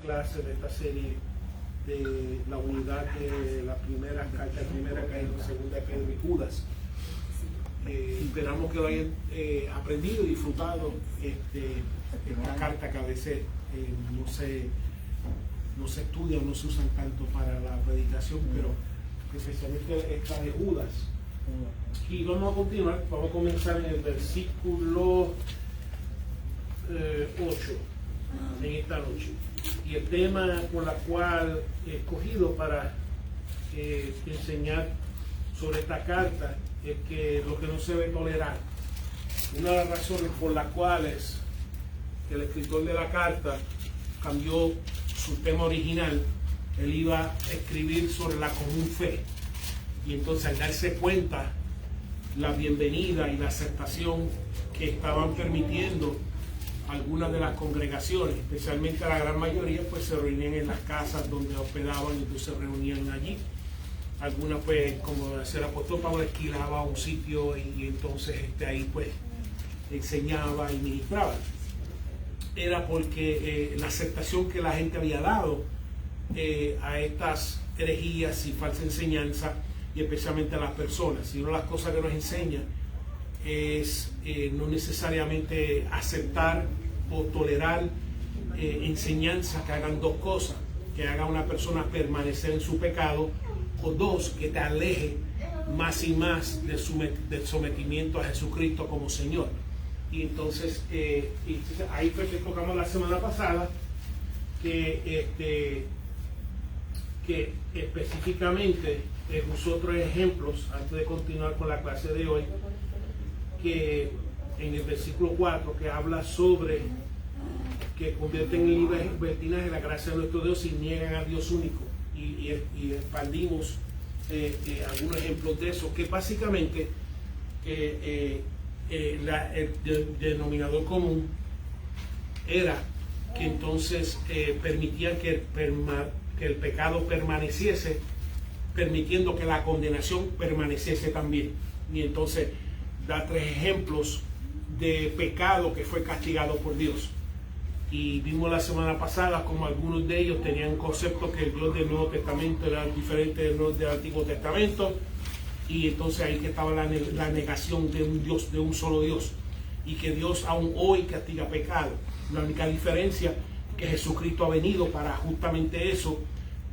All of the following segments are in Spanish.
clase de esta serie de la unidad de la primera carta, primera Pedro, segunda Pedro y Judas. Esperamos que lo hayan aprendido y disfrutado esta carta que a veces no se estudia o no se usan tanto para la predicación, pero especialmente esta de Judas. Y vamos a continuar, vamos a comenzar en el versículo 8 en esta noche. Y el tema por la cual he escogido para enseñar sobre esta carta es que lo que no se debe tolerar. Una de las razones por las cuales el escritor de la carta cambió su tema original, él iba a escribir sobre la común fe. Y entonces al darse cuenta la bienvenida y la aceptación que estaban permitiendo algunas de las congregaciones, especialmente la gran mayoría, pues se reunían en las casas donde hospedaban y entonces se reunían allí. Algunas, pues, como decía el apóstol Pablo, alquilaba un sitio y entonces ahí pues enseñaba y ministraba. Era porque la aceptación que la gente había dado a estas herejías y falsa enseñanza, y especialmente a las personas. Y una de las cosas que nos enseña es no necesariamente aceptar o tolerar enseñanzas que hagan dos cosas: que haga a una persona permanecer en su pecado, o dos, que te aleje más y más del sometimiento a Jesucristo como Señor. Y entonces ahí fue que tocamos la semana pasada que específicamente usó otros ejemplos antes de continuar con la clase de hoy, que en el versículo 4, que habla sobre que convierten en libertinaje la gracia de nuestro Dios y niegan a Dios único, y expandimos algunos ejemplos de eso, que básicamente el denominador común era que entonces permitían que el pecado permaneciese, permitiendo que la condenación permaneciese también. Y entonces da tres ejemplos de pecado que fue castigado por Dios. Y vimos la semana pasada como algunos de ellos tenían conceptos que el Dios del Nuevo Testamento era diferente del Antiguo Testamento, y entonces ahí que estaba la negación de un Dios, de un solo Dios, y que Dios aún hoy castiga pecado. La única diferencia es que Jesucristo ha venido para justamente eso,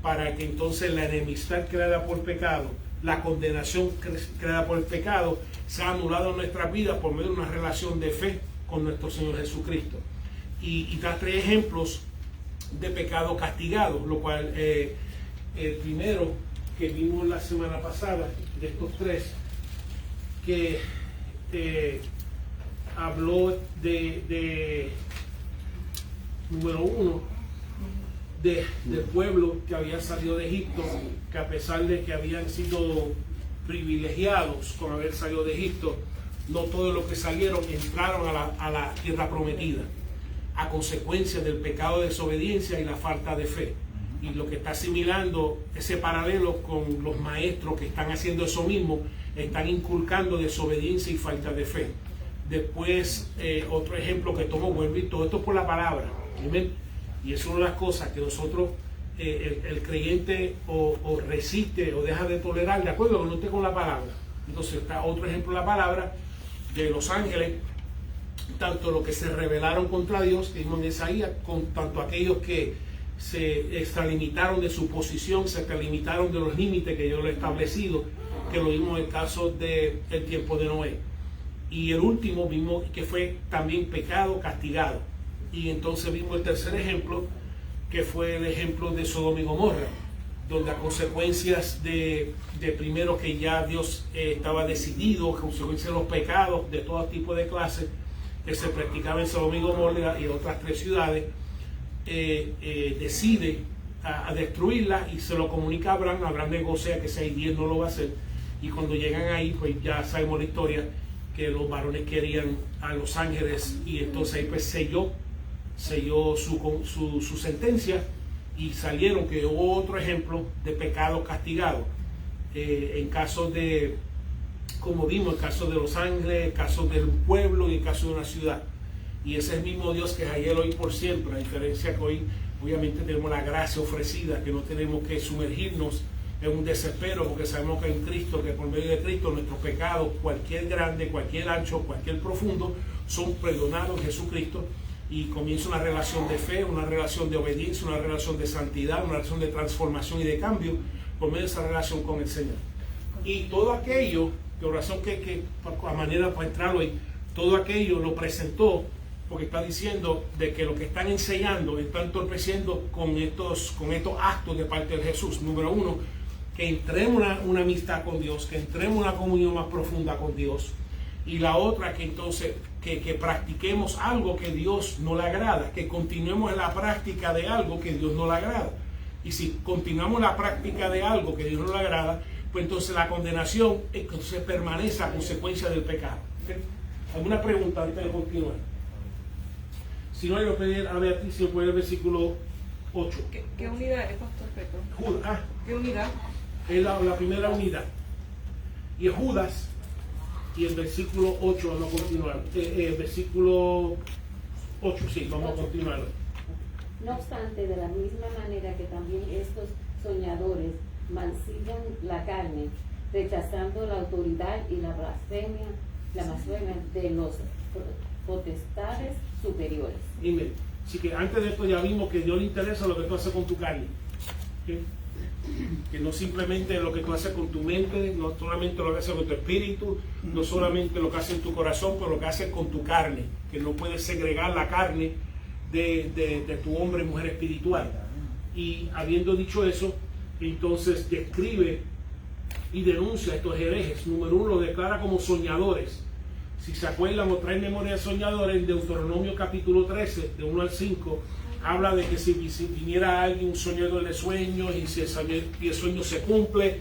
para que entonces la enemistad creada por pecado, la condenación creada por el pecado, sea anulada en nuestras vidas por medio de una relación de fe con nuestro Señor Jesucristo. Y da tres ejemplos de pecado castigado, lo cual el primero que vimos la semana pasada, de estos tres, que habló de número uno, del pueblo que había salido de Egipto, que a pesar de que habían sido privilegiados con haber salido de Egipto, no todos los que salieron entraron a la tierra prometida, a consecuencia del pecado de desobediencia y la falta de fe. Y lo que está asimilando ese paralelo con los maestros que están haciendo eso mismo, están inculcando desobediencia y falta de fe. Después, otro ejemplo que tomo, vuelvo, y todo esto por la palabra. ¿Amén? Y es una de las cosas que nosotros, el creyente o resiste o deja de tolerar, de acuerdo que no esté con la palabra. Entonces está otro ejemplo de la palabra de los ángeles, tanto los que se rebelaron contra Dios, que vimos en Isaías, con tanto aquellos que se extralimitaron de su posición, se extralimitaron de los límites que Dios le ha establecido, que lo vimos en el caso del tiempo de Noé. Y el último vimos que fue también pecado castigado. Y entonces vimos el tercer ejemplo, que fue el ejemplo de Sodoma y Gomorra, donde a consecuencias de primero que ya Dios estaba decidido, a consecuencia de los pecados de todo tipo de clases que se practicaban en Sodoma y Gomorra y otras tres ciudades, decide a destruirlas y se lo comunica a Abraham. Abraham negocia que si hay 10 no lo va a hacer, y cuando llegan ahí, pues ya sabemos la historia, que los varones querían a los ángeles, y entonces ahí pues selló su sentencia, y salieron que hubo otro ejemplo de pecado castigado, en caso de, como vimos, el caso de los ángeles, el caso del pueblo y el caso de una ciudad. Y ese es el mismo Dios que es ayer, hoy, por siempre, a diferencia que hoy obviamente tenemos la gracia ofrecida, que no tenemos que sumergirnos en un desespero, porque sabemos que hay un Cristo, que por medio de Cristo nuestros pecados, cualquier grande, cualquier ancho, cualquier profundo, son perdonados en Jesucristo, y comienza una relación de fe, una relación de obediencia, una relación de santidad, una relación de transformación y de cambio por medio de esa relación con el Señor. Y todo aquello, de oración que a manera para entrar hoy, todo aquello lo presentó, porque está diciendo de que lo que están enseñando están entorpeciendo con estos actos de parte de Jesús. Número uno, que entremos una amistad con Dios, que entremos una comunión más profunda con Dios. Y la otra, que entonces que practiquemos algo que Dios no le agrada, que continuemos en la práctica de algo que Dios no le agrada. Y si continuamos la práctica de algo que Dios no le agrada, pues entonces la condenación entonces permanece a consecuencia del pecado. ¿Okay? ¿Alguna pregunta antes de continuar? Si no, yo voy a pedir a Beatriz si puede el versículo 8. ¿Qué unidad es, Pastor Petro? Judas. ¿Qué unidad? Es la primera unidad. Y es Judas. Y el versículo 8, vamos a continuar. El versículo 8, sí, vamos a continuar. No obstante, de la misma manera que también estos soñadores mancillan la carne, rechazando la autoridad y la blasfemia de los potestades superiores. Amén. Así que antes de esto ya vimos que Dios le interesa lo que tú haces con tu carne. ¿Okay? Que no simplemente lo que tú haces con tu mente, no solamente lo que haces con tu espíritu, no solamente lo que haces en tu corazón, pero lo que haces con tu carne, que no puedes segregar la carne de tu hombre y mujer espiritual. Y habiendo dicho eso, entonces describe y denuncia a estos herejes. Número uno, lo declara como soñadores. Si se acuerdan o traen memoria de soñadores, en Deuteronomio capítulo 13, de 1 al 5, habla de que si viniera alguien, un soñador de sueños, y si el sueño se cumple,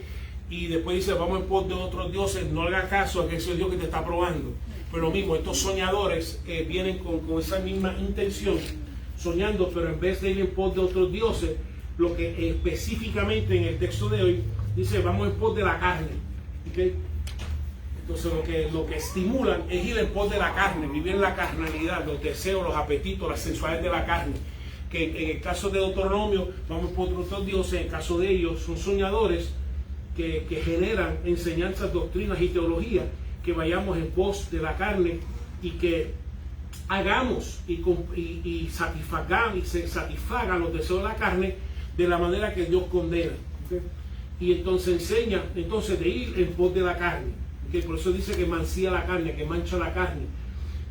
y después dice, vamos en pos de otros dioses, no haga caso a que ese Dios que te está probando. Pero lo mismo, estos soñadores vienen con esa misma intención, soñando, pero en vez de ir en pos de otros dioses, lo que específicamente en el texto de hoy dice, vamos en pos de la carne. ¿Okay? Entonces lo que estimulan es ir en pos de la carne, vivir en la carnalidad, los deseos, los apetitos, las sensualidades de la carne. Que en el caso de Deuteronomio, vamos por otros dioses, en el caso de ellos son soñadores que generan enseñanzas, doctrinas y teología, que vayamos en pos de la carne y que hagamos y se satisfagan los deseos de la carne de la manera que Dios condena. ¿Okay? Y entonces enseña de ir en pos de la carne. ¿Okay? Por eso dice que mancilla la carne, que mancha la carne.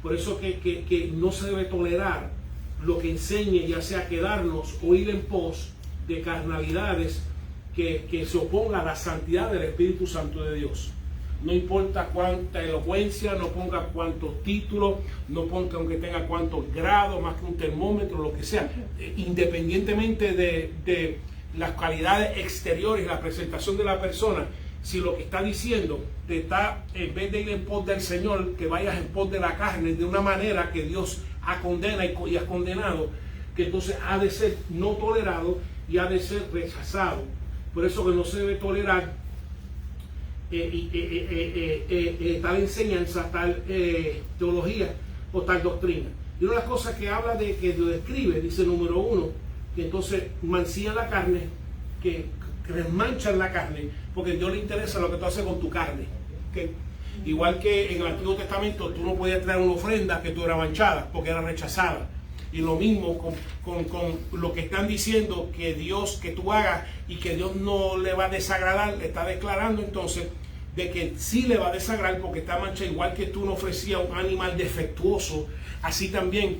Por eso que no se debe tolerar lo que enseñe, ya sea quedarnos o ir en pos de carnalidades que se oponga a la santidad del Espíritu Santo de Dios. No importa cuánta elocuencia, no ponga cuántos títulos, no ponga aunque tenga cuántos grados, más que un termómetro, lo que sea, independientemente de las cualidades exteriores y la presentación de la persona. Si lo que está diciendo te está, en vez de ir en pos del Señor, que vayas en pos de la carne de una manera que Dios condena y ha condenado, que entonces ha de ser no tolerado y ha de ser rechazado. Por eso que no se debe tolerar tal enseñanza, tal teología o tal doctrina. Y una de las cosas que habla de que lo describe, dice número uno, que entonces mancillan la carne, que manchan la carne, porque a Dios le interesa lo que tú haces con tu carne. ¿Okay? Igual que en el Antiguo Testamento tú no podías traer una ofrenda que tú era manchada porque era rechazada. Y lo mismo con lo que están diciendo que Dios, que tú hagas y que Dios no le va a desagradar, le está declarando entonces de que sí le va a desagradar porque está manchada. Igual que tú no ofrecías un animal defectuoso, así también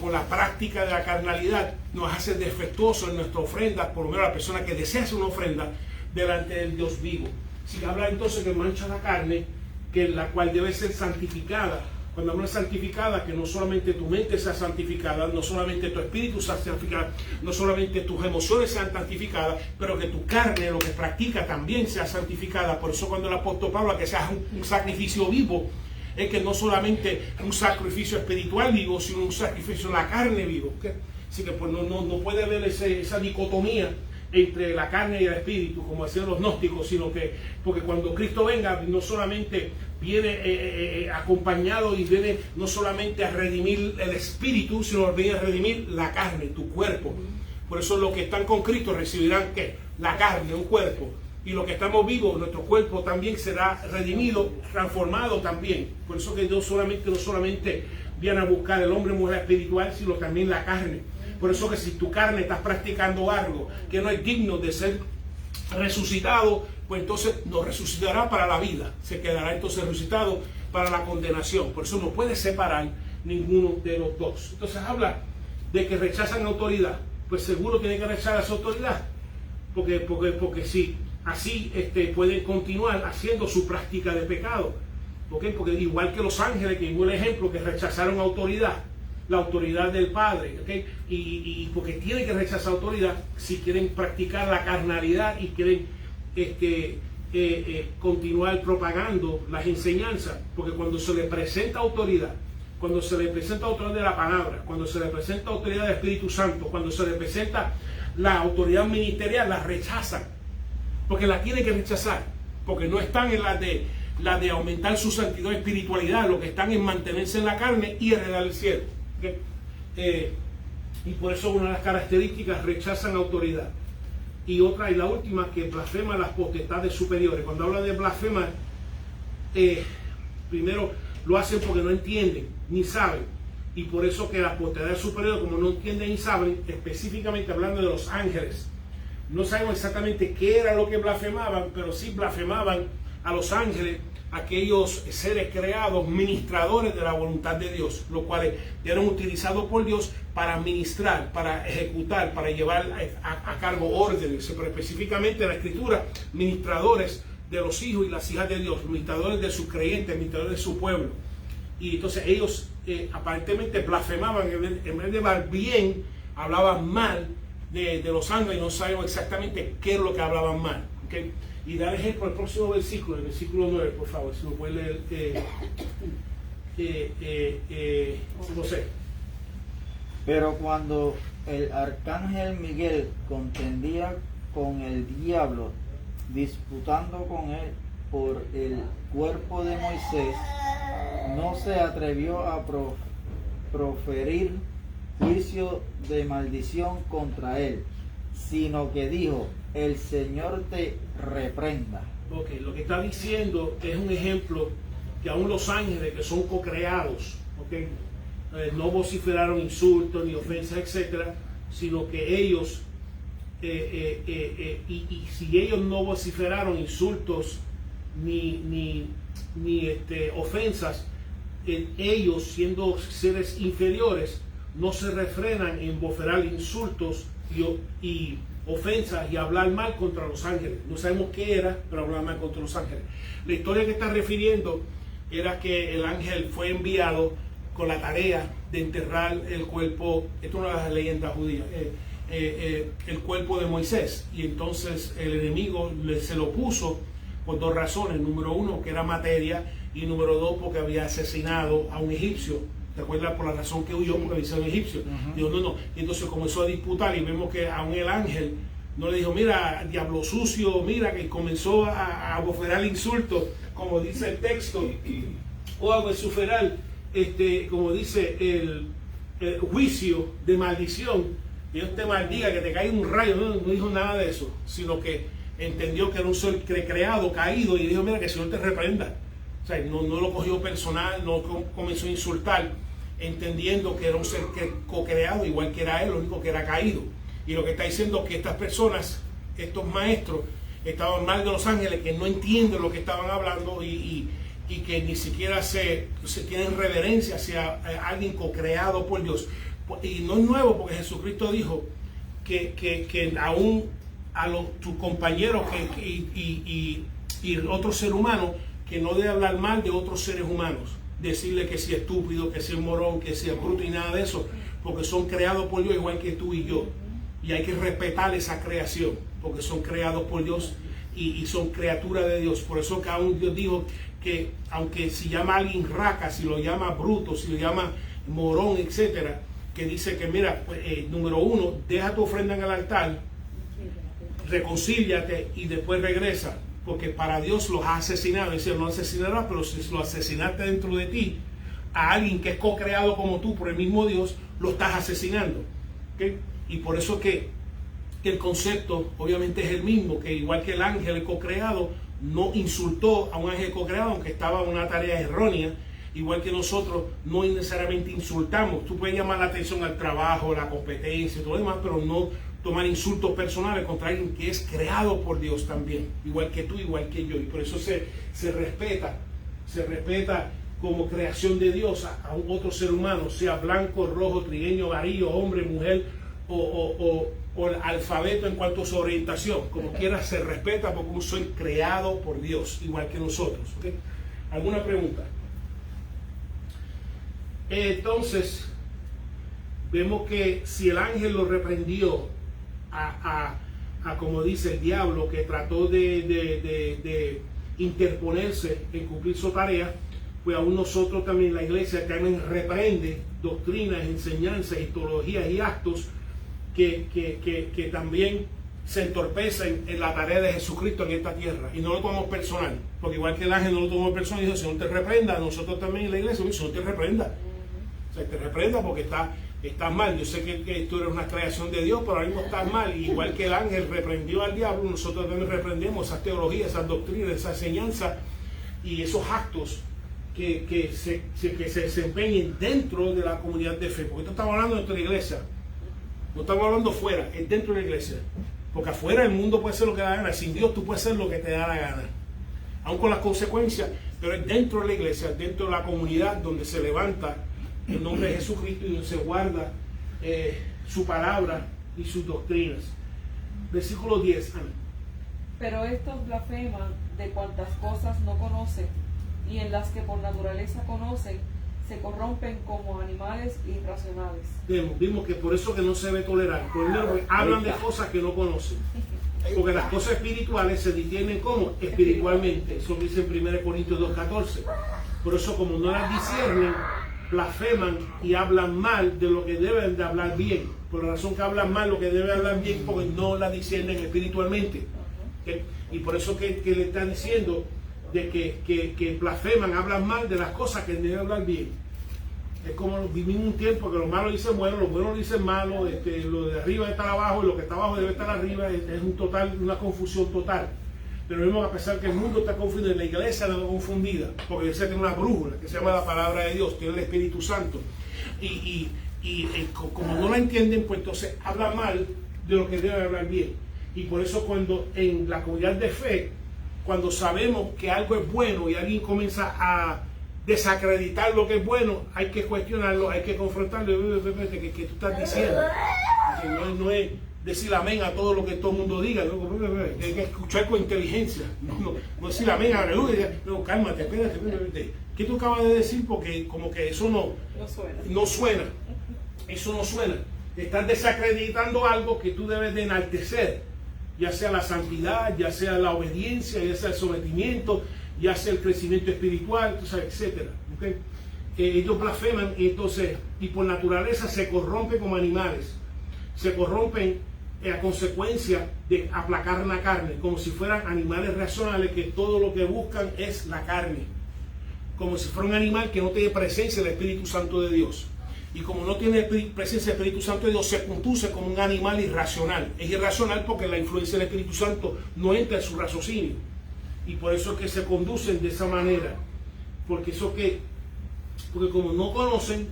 con la práctica de la carnalidad nos hace defectuosos en nuestra ofrenda, por lo menos la persona que desea hacer una ofrenda delante del Dios vivo. Si habla entonces que mancha la carne, que la cual debe ser santificada. Cuando hablamos de santificada, que no solamente tu mente sea santificada, no solamente tu espíritu sea santificado, no solamente tus emociones sean santificadas, pero que tu carne, lo que practica, también sea santificada. Por eso cuando el apóstol Pablo habla que sea un sacrificio vivo, es que no solamente un sacrificio espiritual vivo, sino un sacrificio de la carne vivo. ¿Okay? Así que pues, no puede haber esa dicotomía entre la carne y el espíritu, como decían los gnósticos, sino que, porque cuando Cristo venga, no solamente viene acompañado y viene no solamente a redimir el espíritu, sino viene a redimir la carne, tu cuerpo. Por eso los que están con Cristo recibirán ¿qué? La carne, un cuerpo. Y los que estamos vivos, nuestro cuerpo también será redimido, transformado también. Por eso que Dios no solamente viene a buscar el hombre y mujer espiritual, sino también la carne. Por eso que si tu carne estás practicando algo que no es digno de ser resucitado, pues entonces no resucitará para la vida. Se quedará entonces resucitado para la condenación. Por eso no puede separar ninguno de los dos. Entonces habla de que rechazan autoridad. Pues seguro tiene que rechazar esa autoridad. Porque sí. Así pueden continuar haciendo su práctica de pecado. ¿Okay? Porque igual que los ángeles, que igual ejemplo, que rechazaron autoridad, la autoridad del Padre, ¿okay? y porque tienen que rechazar autoridad si quieren practicar la carnalidad y quieren continuar propagando las enseñanzas. Porque cuando se le presenta autoridad, cuando se le presenta autoridad de la palabra, cuando se le presenta autoridad del Espíritu Santo, cuando se le presenta la autoridad ministerial, la rechazan. Porque la tienen que rechazar, porque no están en la de aumentar su santidad y espiritualidad, lo que están en mantenerse en la carne y heredar el cielo. ¿Okay? Y por eso una de las características, rechazan autoridad. Y la última, que blasfeman las potestades superiores. Cuando habla de blasfemar, primero lo hacen porque no entienden ni saben. Y por eso que las potestades superiores, como no entienden ni saben, específicamente hablando de los ángeles, no sabemos exactamente qué era lo que blasfemaban, pero sí blasfemaban a los ángeles, aquellos seres creados, ministradores de la voluntad de Dios, los cuales eran utilizados por Dios para ministrar, para ejecutar, para llevar a cargo órdenes, pero específicamente en la Escritura, ministradores de los hijos y las hijas de Dios, ministradores de sus creyentes, ministradores de su pueblo. Y entonces ellos aparentemente blasfemaban, en vez de hablar bien, hablaban mal de los ángeles, y no sabemos exactamente qué es lo que hablaban mal. ¿Okay? Y dar ejemplo al próximo versículo, el versículo 9, por favor, si lo puede leer, José. Pero cuando el arcángel Miguel contendía con el diablo, disputando con él por el cuerpo de Moisés, no se atrevió a proferir juicio de maldición contra él, sino que dijo: el Señor te reprenda. Ok, lo que está diciendo es un ejemplo que aún los ángeles, que son co-creados, okay, no vociferaron insultos ni ofensas, etcétera, sino que ellos, y si ellos no vociferaron insultos ni ofensas, ellos, siendo seres inferiores, no se refrenan en vociferar insultos y ofensas y hablar mal contra los ángeles. No sabemos qué era, pero hablar mal contra los ángeles. La historia que está refiriendo era que el ángel fue enviado con la tarea de enterrar el cuerpo, esto es una de las leyendas judías, el cuerpo de Moisés, y entonces el enemigo se lo puso por dos razones. Número uno, que era materia, y número dos, porque había asesinado a un egipcio. ¿Te acuerdas? Por la razón que huyó, porque había sido un egipcio. Dijo, no. Y entonces comenzó a disputar, y vemos que aún el ángel no le dijo: mira, diablo sucio, mira, que comenzó a vociferar insultos, como dice el texto, o a vociferar, como dice el juicio de maldición. Dios te maldiga, que te caiga un rayo. No dijo nada de eso, sino que entendió que era un ser creado, caído, y dijo: mira, que el Señor te reprenda. O sea, no lo cogió personal, no comenzó a insultar, entendiendo que era un ser co-creado, igual que era él, lo único que era caído. Y lo que está diciendo es que estas personas, estos maestros, estaban mal de los ángeles, que no entienden lo que estaban hablando y que ni siquiera se tienen reverencia hacia alguien co-creado por Dios. Y no es nuevo, porque Jesucristo dijo que aún a tus compañeros y otros seres humanos, que no debe hablar mal de otros seres humanos, decirle que sea estúpido, que sea morón, que sea bruto y nada de eso, porque son creados por Dios igual que tú y yo, y hay que respetar esa creación, porque son creados por Dios y son criaturas de Dios. Por eso que aún Dios dijo que aunque si llama a alguien raca, si lo llama bruto, si lo llama morón, etcétera, que dice que mira, número uno, deja tu ofrenda en el altar, reconcíliate y después regresa. Porque para Dios los ha asesinado. Es decir, no asesinarás, pero si lo asesinaste dentro de ti, a alguien que es co-creado como tú por el mismo Dios, lo estás asesinando. ¿Okay? Y por eso que que el concepto obviamente es el mismo, que igual que el ángel co-creado no insultó a un ángel co-creado aunque estaba en una tarea errónea, igual que nosotros no necesariamente insultamos. Tú puedes llamar la atención al trabajo, la competencia y todo lo demás, pero no tomar insultos personales contra alguien que es creado por Dios también, igual que tú, igual que yo, y por eso se respeta como creación de Dios a un otro ser humano, sea blanco, rojo, trigueño, amarillo, hombre, mujer o el alfabeto en cuanto a su orientación, como quiera se respeta porque soy creado por Dios, igual que nosotros. ¿Okay? ¿Alguna pregunta? Entonces, vemos que si el ángel lo reprendió a como dice el diablo, que trató de interponerse en cumplir su tarea, pues aún nosotros también, la iglesia también reprende doctrinas, enseñanzas, ideologías y actos que también se entorpecen en la tarea de Jesucristo en esta tierra, y no lo tomamos personal, porque igual que el ángel no lo tomó personal y dijo: Señor te reprenda. Nosotros también en la iglesia: Señor te reprenda. O sea, te reprenda porque estás mal. Yo sé que tú eres una creación de Dios, pero ahora mismo estás mal. Y igual que el ángel reprendió al diablo, nosotros también reprendemos esas teologías, esas doctrinas, esa enseñanza y esos actos que se desempeñen dentro de la comunidad de fe. Porque esto estamos hablando dentro de la iglesia, no estamos hablando fuera, es dentro de la iglesia. Porque afuera el mundo puede ser lo que da la gana, sin Dios tú puedes ser lo que te da la gana, aun con las consecuencias, pero es dentro de la iglesia, dentro de la comunidad donde se levanta el nombre de Jesucristo y donde se guarda su palabra y sus doctrinas. Versículo 10. Ana. Pero estos blasfeman de cuantas cosas no conocen, y en las que por naturaleza conocen, se corrompen como animales irracionales. Vimos que por eso que no se debe tolerar, porque hablan de cosas que no conocen. Porque las cosas espirituales se distinguen como espiritualmente. Eso dice en 1 Corintios 2:14. Por eso, como no las disciernen, blasfeman y hablan mal de lo que deben de hablar bien. Por la razón que hablan mal lo que deben hablar bien, porque no la disciernen espiritualmente. ¿Okay? Y por eso que le están diciendo de que blasfeman, hablan mal de las cosas que deben hablar bien. Es como vivimos un tiempo que los malos dicen bueno, los buenos dicen malo, lo de arriba está abajo y lo que está abajo debe estar arriba. Es una confusión total. Pero vemos, a pesar que el mundo está confundido, la iglesia no está confundida, porque la iglesia tiene una brújula que se llama la palabra de Dios, tiene el Espíritu Santo, y como no la entienden, pues entonces hablan mal de lo que deben hablar bien. Y por eso cuando en la comunidad de fe, cuando sabemos que algo es bueno y alguien comienza a desacreditar lo que es bueno, hay que cuestionarlo, hay que confrontarlo. ¿Qué tú estás diciendo? No es decir amén a todo lo que todo el mundo diga, hay que escuchar con inteligencia, no decir amén, aleluya, no, cálmate, espérate, ¿qué tú acabas de decir? Porque como que eso no suena, eso no suena. Estás desacreditando algo que tú debes de enaltecer, ya sea la santidad, ya sea la obediencia, ya sea el sometimiento, ya sea el crecimiento espiritual, etcétera. ¿Okay? Ellos blasfeman y entonces, y por naturaleza se corrompen como animales, se corrompen a consecuencia de aplacar la carne, como si fueran animales racionales que todo lo que buscan es la carne, como si fuera un animal que no tiene presencia del Espíritu Santo de Dios. Y como no tiene presencia del Espíritu Santo de Dios, se conduce como un animal irracional. Es irracional porque la influencia del Espíritu Santo no entra en su raciocinio. Y por eso es que se conducen de esa manera. Porque como no conocen,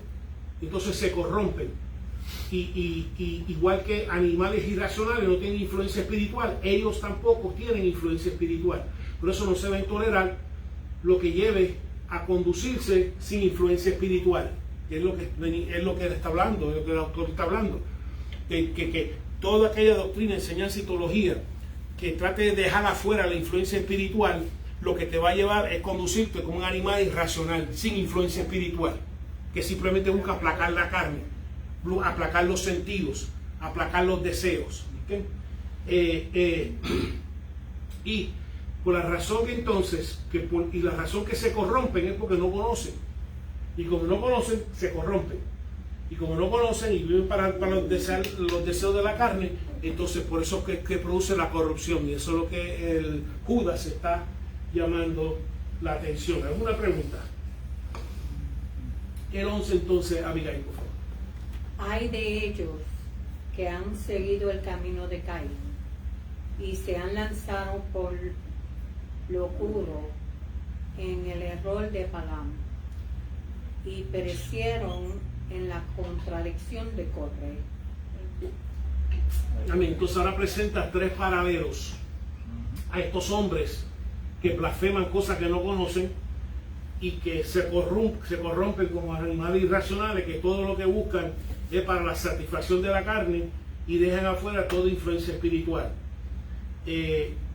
entonces se corrompen. Y igual que animales irracionales no tienen influencia espiritual, ellos tampoco tienen influencia espiritual. Por eso no se debe tolerar lo que lleve a conducirse sin influencia espiritual. Es lo que él está hablando, es lo que el autor está hablando. Que toda aquella doctrina, enseñanza y teología que trate de dejar afuera la influencia espiritual, lo que te va a llevar es conducirte como un animal irracional, sin influencia espiritual, que simplemente busca aplacar la carne, aplacar los sentidos, aplacar los deseos. ¿Okay? Y por la razón que entonces, y la razón que se corrompen es porque no conocen. Y como no conocen, se corrompen. Y como no conocen y viven para los deseos de la carne, entonces por eso que produce la corrupción. Y eso es lo que el Judas está llamando la atención. ¿Alguna pregunta? El 11 entonces, Abigail, por favor. Hay de ellos que han seguido el camino de Caín y se han lanzado por lo oscuro en el error de Balaam y perecieron en la contradicción de Corre. Amén. Entonces ahora presenta tres paralelos a estos hombres que blasfeman cosas que no conocen y que se corrompen como animales irracionales, que todo lo que buscan es para la satisfacción de la carne y dejan afuera toda influencia espiritual.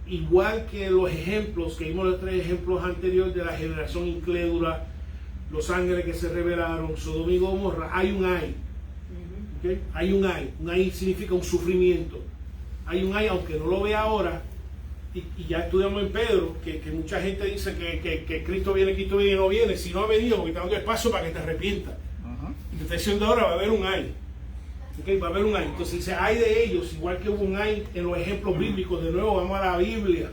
Igual que los ejemplos, que vimos los tres ejemplos anteriores de la generación incrédula, los ángeles que se rebelaron, Sodoma y Gomorra, hay un ay. ¿Okay? Hay un ay. Un ay significa un sufrimiento. Hay un ay, aunque no lo vea ahora, y ya estudiamos en Pedro, que mucha gente dice que Cristo viene y no viene. Si no ha venido, porque está dando espacio para que te arrepientas. Y te está diciendo ahora, va a haber un ay. ¿Okay? Va a haber un ay. Entonces dice, hay de ellos, igual que hubo un ay en los ejemplos bíblicos. De nuevo, vamos a la Biblia.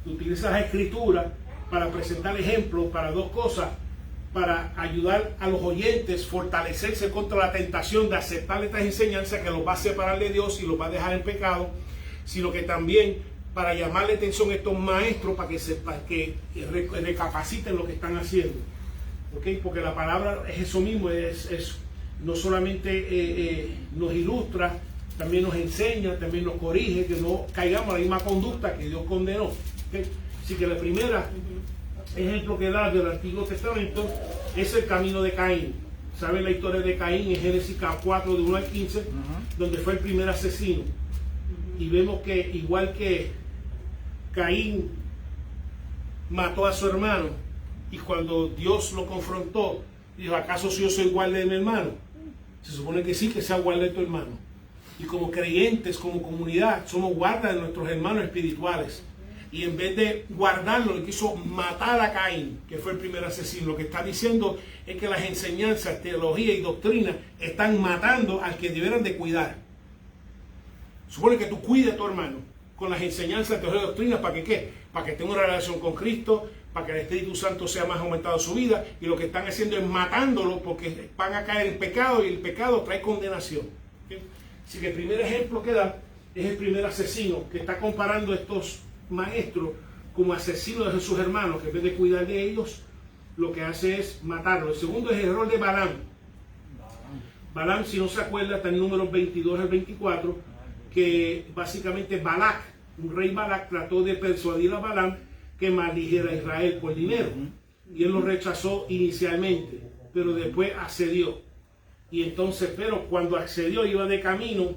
Utiliza la Escritura para presentar ejemplos para dos cosas: para ayudar a los oyentes, fortalecerse contra la tentación de aceptar estas enseñanzas que los va a separar de Dios y los va a dejar en pecado, sino que también para llamarle atención a estos maestros para que recapaciten lo que están haciendo. ¿Okay? Porque la palabra es eso mismo, es no solamente nos ilustra, también nos enseña, también nos corrige, que no caigamos en la misma conducta que Dios condenó. ¿Okay? Así que la primera ejemplo que da del Antiguo Testamento es el camino de Caín. ¿Saben la historia de Caín en Génesis 4, de 1 al 15? Donde fue el primer asesino. Y vemos que igual que Caín mató a su hermano, y cuando Dios lo confrontó, dijo, ¿acaso si yo soy igual de mi hermano? Se supone que sí, que sea igual de tu hermano. Y como creyentes, como comunidad, somos guardas de nuestros hermanos espirituales. Y en vez de guardarlo, le quiso matar a Caín, que fue el primer asesino. Lo que está diciendo es que las enseñanzas, teología y doctrina están matando al que debieran de cuidar. Supone que tú cuides a tu hermano con las enseñanzas, teología y doctrina, ¿para que qué? Para que tenga una relación con Cristo, para que el Espíritu Santo sea más aumentado en su vida, y lo que están haciendo es matándolo porque van a caer en pecado y el pecado trae condenación. ¿Okay? Así que el primer ejemplo que da es el primer asesino, que está comparando a estos maestros como asesinos de sus hermanos, que en vez de cuidar de ellos, lo que hace es matarlos. El segundo es el error de Balaam. Balaam, si no se acuerda, está en números 22 al 24, que básicamente Balac, un rey Balac, trató de persuadir a Balaam que maldijera a Israel por dinero. Y él lo rechazó inicialmente, pero después accedió. Y entonces, pero cuando accedió iba de camino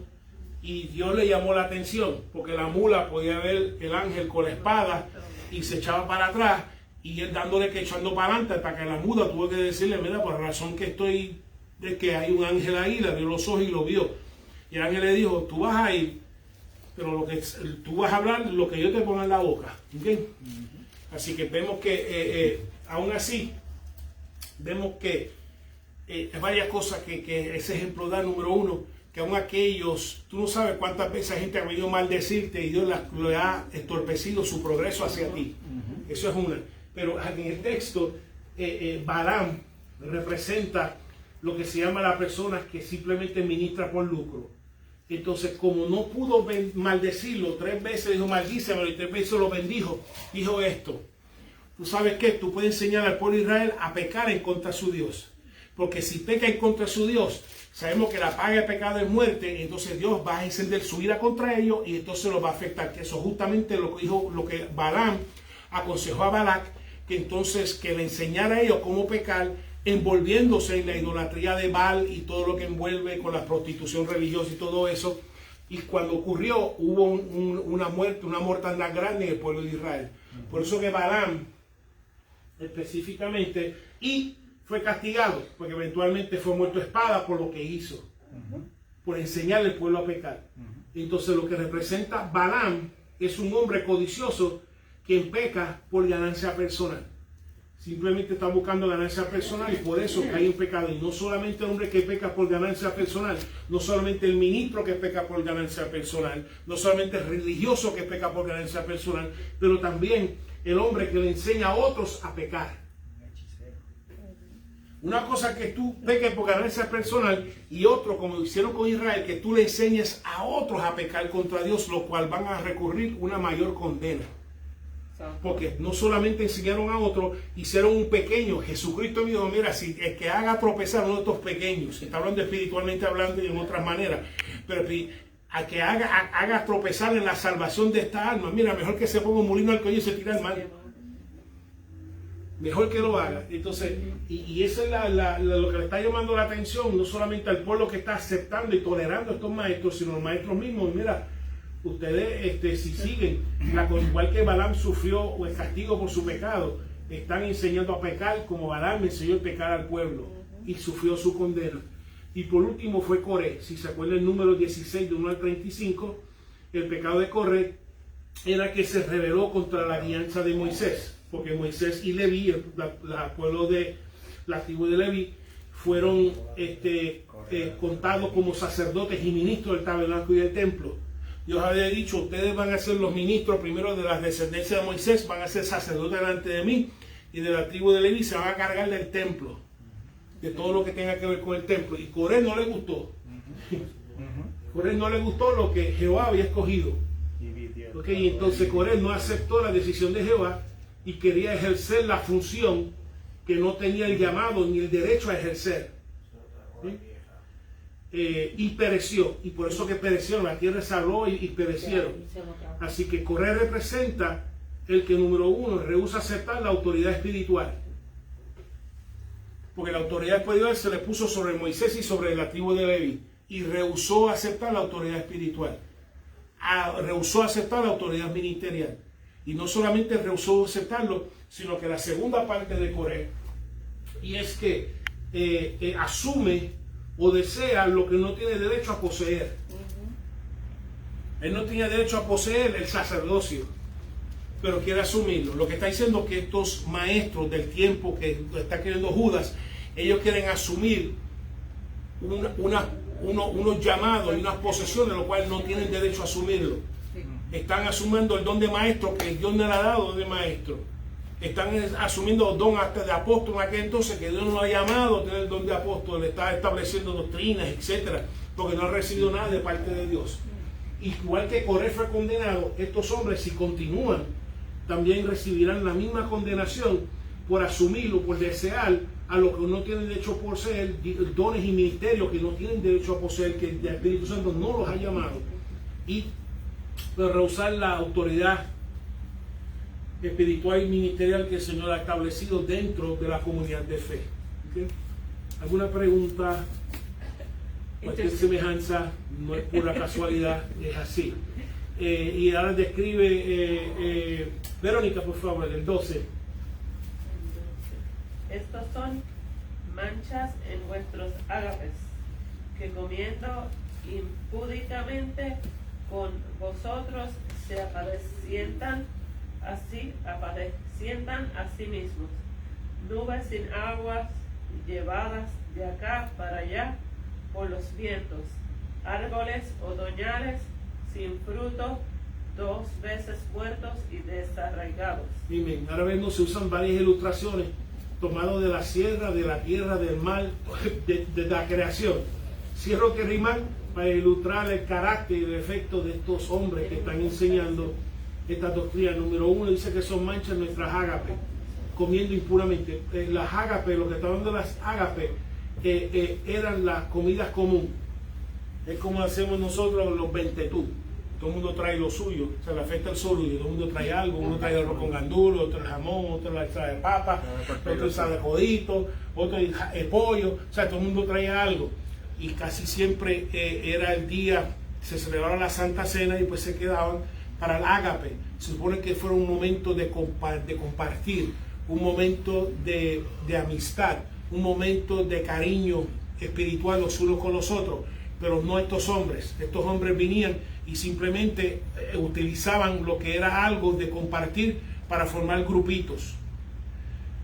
y Dios le llamó la atención, porque la mula podía ver el ángel con la espada y se echaba para atrás, y él dándole que echando para adelante, hasta que la mula tuvo que decirle, mira, por razón que estoy, de que hay un ángel ahí, le abrió los ojos y lo vio. Y el ángel le dijo, tú vas a ir, pero tú vas a hablar lo que yo te ponga en la boca. ¿Okay? Así que vemos que aún así, vemos que hay varias cosas que ese ejemplo da. Número uno, que aún aquellos, tú no sabes cuántas veces gente ha venido a maldecirte y Dios le ha estorpecido su progreso hacia ti. Eso es una. Pero en el texto, Balaam representa lo que se llama la persona que simplemente ministra por lucro. Entonces, como no pudo maldecirlo, 3 veces dijo maldícemelo y 3 veces lo bendijo, dijo esto: tú sabes que tú puedes enseñar al pueblo de Israel a pecar en contra de su Dios, porque si peca en contra de su Dios, sabemos que la paga de pecado es muerte. Entonces Dios va a encender su ira contra ellos y entonces los va a afectar. Que eso es justamente lo que dijo, lo que Balaam aconsejó a Balac, que entonces que le enseñara a ellos cómo pecar, envolviéndose en la idolatría de Baal y todo lo que envuelve con la prostitución religiosa y todo eso. Y cuando ocurrió, hubo una mortandad grande en el pueblo de Israel. Por eso que Balaam específicamente, y fue castigado, porque eventualmente fue muerto a espada por lo que hizo, por enseñarle al pueblo a pecar. Entonces lo que representa Balaam es un hombre codicioso quien peca por ganancia personal. Simplemente está buscando ganancia personal y por eso cae en pecado. Y no solamente el hombre que peca por ganancia personal, no solamente el ministro que peca por ganancia personal, no solamente el religioso que peca por ganancia personal, pero también el hombre que le enseña a otros a pecar. Una cosa que tú peques por ganancia personal y otro, como hicieron con Israel, que tú le enseñes a otros a pecar contra Dios, lo cual van a recurrir una mayor condena. Porque no solamente enseñaron a otros, hicieron un pequeño. Jesucristo dijo, mira, si el que haga tropezar a uno de estos pequeños, se está hablando espiritualmente hablando y en otras maneras, pero a que haga tropezar en la salvación de esta alma, mira, mejor que se ponga un molino al cuello y se tira al mar. Mejor que lo haga. Entonces, y eso es lo que le está llamando la atención, no solamente al pueblo que está aceptando y tolerando a estos maestros, sino los maestros mismos. Mira, ustedes si siguen, igual que Balaam sufrió el castigo por su pecado, están enseñando a pecar como Balaam enseñó a pecar al pueblo y sufrió su condena. Y por último fue Coré. Si se acuerdan el número 16 de 1 al 35, el pecado de Coré era que se rebeló contra la alianza de Moisés. Porque Moisés y Leví, pueblo de la tribu de Leví, fueron contados como sacerdotes y ministros del tabernáculo y del templo. Dios había dicho, ustedes van a ser los ministros primero de la descendencia de Moisés, van a ser sacerdotes delante de mí, y de la tribu de Leví se van a cargar del templo, de todo lo que tenga que ver con el templo. Y Coré no le gustó. Coré no le gustó lo que Jehová había escogido. Y entonces Coré no aceptó la decisión de Jehová y quería ejercer la función que no tenía el llamado ni el derecho a ejercer. Y pereció, y por eso que perecieron, la tierra se habló y perecieron. Así que Coré representa el que, número uno, rehúsa aceptar la autoridad espiritual, porque la autoridad espiritual se le puso sobre Moisés y sobre la tribu de Leví, y rehusó aceptar la autoridad espiritual, rehusó aceptar la autoridad ministerial. Y no solamente rehusó aceptarlo, sino que la segunda parte de Coré, y es que asume o desea lo que no tiene derecho a poseer. Él no tenía derecho a poseer el sacerdocio, pero quiere asumirlo. Lo que está diciendo que estos maestros del tiempo que está queriendo Judas, ellos quieren asumir unos llamados y unas posesiones, lo cual no tienen derecho a asumirlo. Están asumiendo el don de maestro que Dios no le ha dado de maestro. Están asumiendo el don hasta de apóstol en aquel entonces, que Dios no lo ha llamado a tener el don de apóstol. Le está estableciendo doctrinas, etcétera, porque no ha recibido nada de parte de Dios. Igual que Coré fue condenado, estos hombres, si continúan, también recibirán la misma condenación por asumir o por desear a lo que no tienen derecho a poseer, dones y ministerios que no tienen derecho a poseer, que el Espíritu Santo no los ha llamado, y rehusar la autoridad espiritual y ministerial que el Señor ha establecido dentro de la comunidad de fe. ¿Okay? ¿Alguna pregunta? Cualquier semejanza no es pura casualidad, es así. Y ahora describe Verónica, por favor, el 12. Estos son manchas en vuestros ágapes, que comiendo impúdicamente con vosotros se aparecientan a sí mismos, nubes sin aguas llevadas de acá para allá por los vientos, árboles otoñales sin fruto, 2 veces muertos y desarraigados. Bien, ahora vemos, se usan varias ilustraciones tomadas de la sierra, de la tierra, del mar, de la creación. Cierro que riman para ilustrar el carácter y el efecto de estos hombres que están enseñando esta doctrina. Número 1 dice que son manchas nuestras ágapes, comiendo impuramente. Las ágapes, lo que está hablando de las ágapes, eran las comidas comunes. Es como hacemos nosotros los ventetú. Todo el mundo trae lo suyo, o sea, la fiesta del sorullo, todo el mundo trae algo, uno trae arroz con gandulo, otro el jamón, otro trae papa, otro trae codito, otro pollo, o sea, todo el mundo trae algo. Y casi siempre era el día, se celebraba la Santa Cena y pues se quedaban para el ágape. Se supone que fuera un momento de compartir, un momento de amistad, un momento de cariño espiritual los unos con los otros, pero no estos hombres. Estos hombres venían y simplemente utilizaban lo que era algo de compartir para formar grupitos.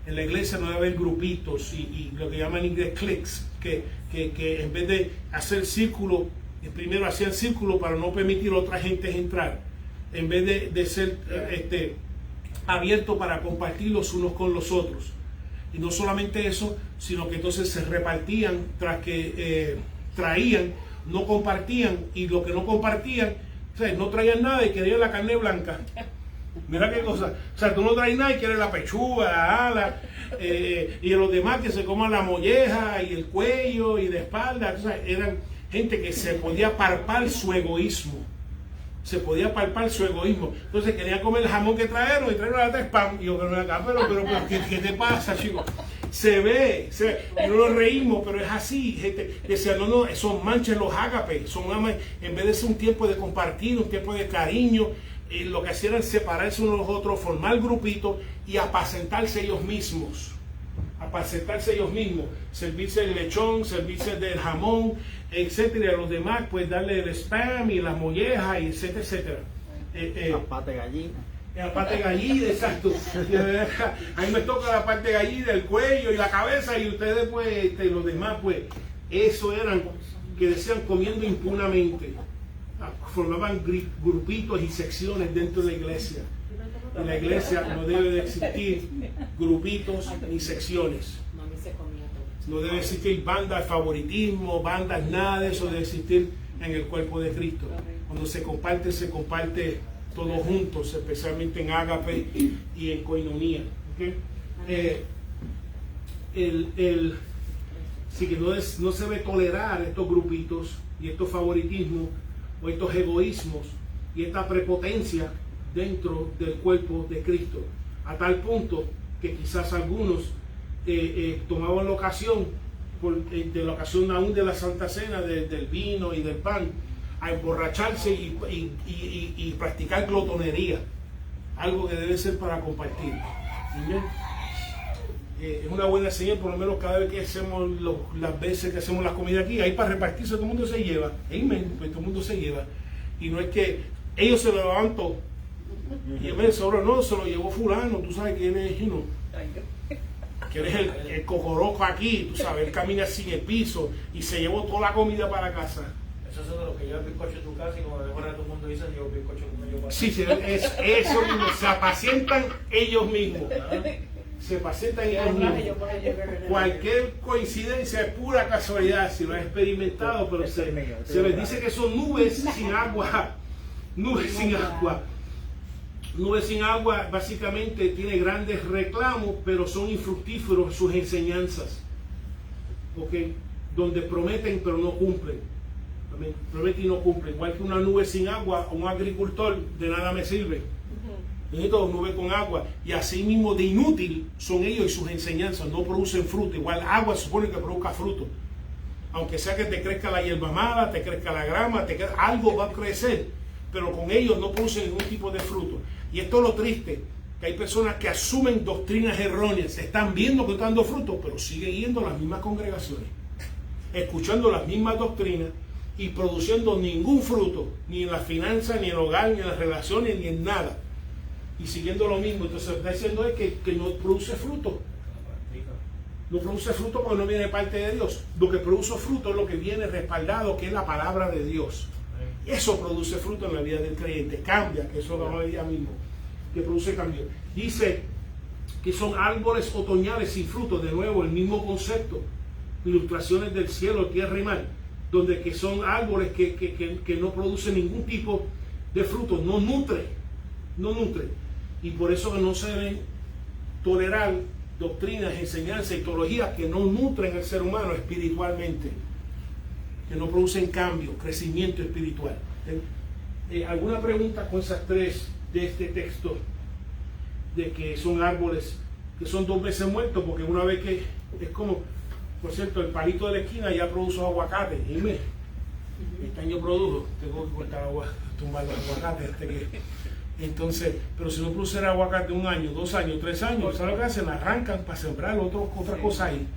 En la iglesia no debe haber grupitos y lo que llaman en inglés cliques, que en vez de hacer círculo, primero hacían círculo para no permitir a otra gente entrar, en vez de ser abierto para compartir los unos con los otros. Y no solamente eso, sino que entonces se repartían tras que traían, no compartían, y lo que no compartían, o sea, no traían nada y querían la carne blanca. Mira qué cosa. O sea, tú no traes nada y quieres la pechuga, la ala, y los demás que se coman la molleja y el cuello y de espalda. O sea, eran gente que se podía palpar su egoísmo. Se podía palpar su egoísmo. Entonces querían comer el jamón que trajeron y trajeron la lata de spam. Y yo, pero acá, pero ¿qué te pasa, chico? Se ve, y no nos reímos, pero es así. Gente decía, no, son manches los ágapes. En vez de ser un tiempo de compartir, un tiempo de cariño, lo que hacían era separarse unos de los otros, formar grupitos y apacentarse ellos mismos. Apacentarse ellos mismos, servirse el lechón, servirse del jamón, etcétera, y a los demás pues darle el spam y las mollejas, y etcétera, etcétera. La pata de gallina. La parte de gallina, exacto. A mí me toca la parte de gallina, el cuello y la cabeza, y ustedes pues, los demás pues, eso eran que decían comiendo impunamente. Formaban grupitos y secciones dentro de la iglesia. En la iglesia no debe de existir grupitos ni secciones. No debe existir bandas de favoritismo, bandas, nada de eso debe existir en el cuerpo de Cristo. Cuando se comparte todos juntos, especialmente en ágape y en coinonía. ¿Okay? Sí que no se debe tolerar estos grupitos y estos favoritismos o estos egoísmos y esta prepotencia dentro del cuerpo de Cristo, a tal punto que quizás algunos tomaban la ocasión, de la ocasión aún de la Santa Cena, del vino y del pan, a emborracharse y practicar glotonería, algo que debe ser para compartir. Es una buena señal, por lo menos cada vez que hacemos las veces que hacemos la comida aquí, ahí para repartirse todo el mundo se lleva, amén, pues todo el mundo se lleva, y no es que ellos se lo llevan todo, y el sobra, no, se lo llevó fulano, tú sabes quién es, que eres el cocoroco aquí, tú sabes, él camina sin el piso y se llevó toda la comida para casa. Esos son los que llevan bizcocho en tu casa y como de fuera todo el mundo dice yo bizcocho como yo para Sí, eso mismo, se apacientan ellos mismos. Se apacientan ellos mismos. Cualquier coincidencia es pura casualidad, si lo has experimentado, pero se les dice que son nubes sin agua. Nubes sin agua. Nubes sin agua básicamente tiene grandes reclamos, pero son infructíferos sus enseñanzas. ¿Okay? Donde prometen pero no cumplen. Prometen y no cumplen. Igual que una nube sin agua, un agricultor de nada me sirve. Necesito nube con agua. Y así mismo de inútil son ellos y sus enseñanzas. No producen fruto. Igual agua se supone que produzca fruto. Aunque sea que te crezca la hierba mala, te crezca la grama, algo va a crecer. Pero con ellos no producen ningún tipo de fruto. Y esto es lo triste, que hay personas que asumen doctrinas erróneas, están viendo que están dando frutos, pero siguen yendo a las mismas congregaciones, escuchando las mismas doctrinas y produciendo ningún fruto, ni en la finanza, ni en el hogar, ni en las relaciones, ni en nada. Y siguiendo lo mismo, entonces está diciendo es que no produce fruto. No produce fruto porque no viene de parte de Dios. Lo que produce fruto es lo que viene respaldado, que es la palabra de Dios. Eso produce fruto en la vida del creyente, cambia, que eso lo vamos a ver ya mismo, que produce cambio. Dice que son árboles otoñales sin fruto, de nuevo el mismo concepto, ilustraciones del cielo, tierra y mar, donde que son árboles que no producen ningún tipo de fruto, no nutre, y por eso que no se deben tolerar doctrinas, enseñanzas y teologías que no nutren al ser humano espiritualmente, que no producen cambio, crecimiento espiritual. ¿Alguna pregunta con esas tres de este texto? De que son árboles que son dos veces muertos, porque una vez que es como, por cierto, el palito de la esquina ya produjo aguacate. Dime, este año produjo, tengo que cortar tumbar los aguacates. Entonces, pero si no produce aguacate 1 año, 2 años, 3 años, ¿sabes lo que hacen? Arrancan para sembrar otra cosa ahí.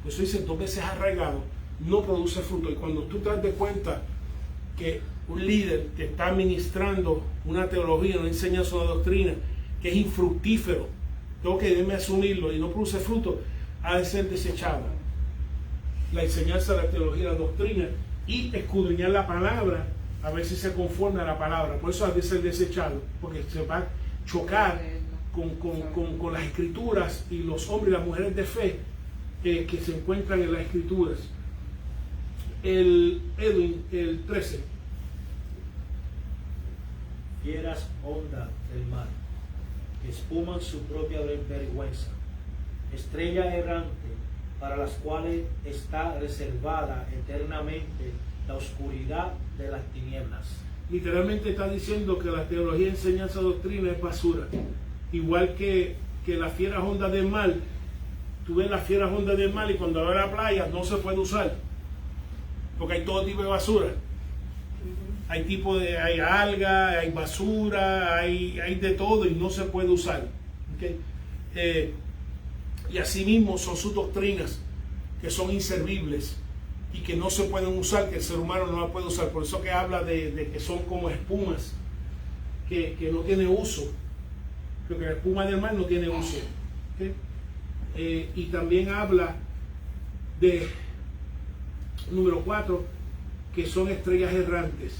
Pues eso dice 2 veces arraigado. No produce fruto. Y cuando tú te das de cuenta que un líder te está administrando una teología, una enseñanza, una doctrina que es infructífero, tengo que debemos asumirlo y no produce fruto, ha de ser desechado. La enseñanza, la teología, la doctrina, y escudriñar la palabra a ver si se conforma a la palabra. Por eso ha de ser desechado, porque se va a chocar con las escrituras y los hombres y las mujeres de fe que se encuentran en las escrituras. Edwin, el 13. Fieras ondas del mar, que espuman su propia vergüenza, estrella errante, para las cuales está reservada eternamente la oscuridad de las tinieblas. Literalmente está diciendo que la teología, enseñanza, doctrina es basura. Igual que las fieras ondas del mar. Tú ves las fieras ondas del mar y cuando va a la playa no se puede usar. Porque hay todo tipo de basura. Hay alga, hay basura, hay de todo y no se puede usar. ¿Okay? Y asimismo son sus doctrinas que son inservibles y que no se pueden usar, que el ser humano no la puede usar. Por eso que habla de que son como espumas, que no tiene uso. Porque la espuma del mar no tiene uso. ¿Okay? Y también habla de, número 4, que son estrellas errantes.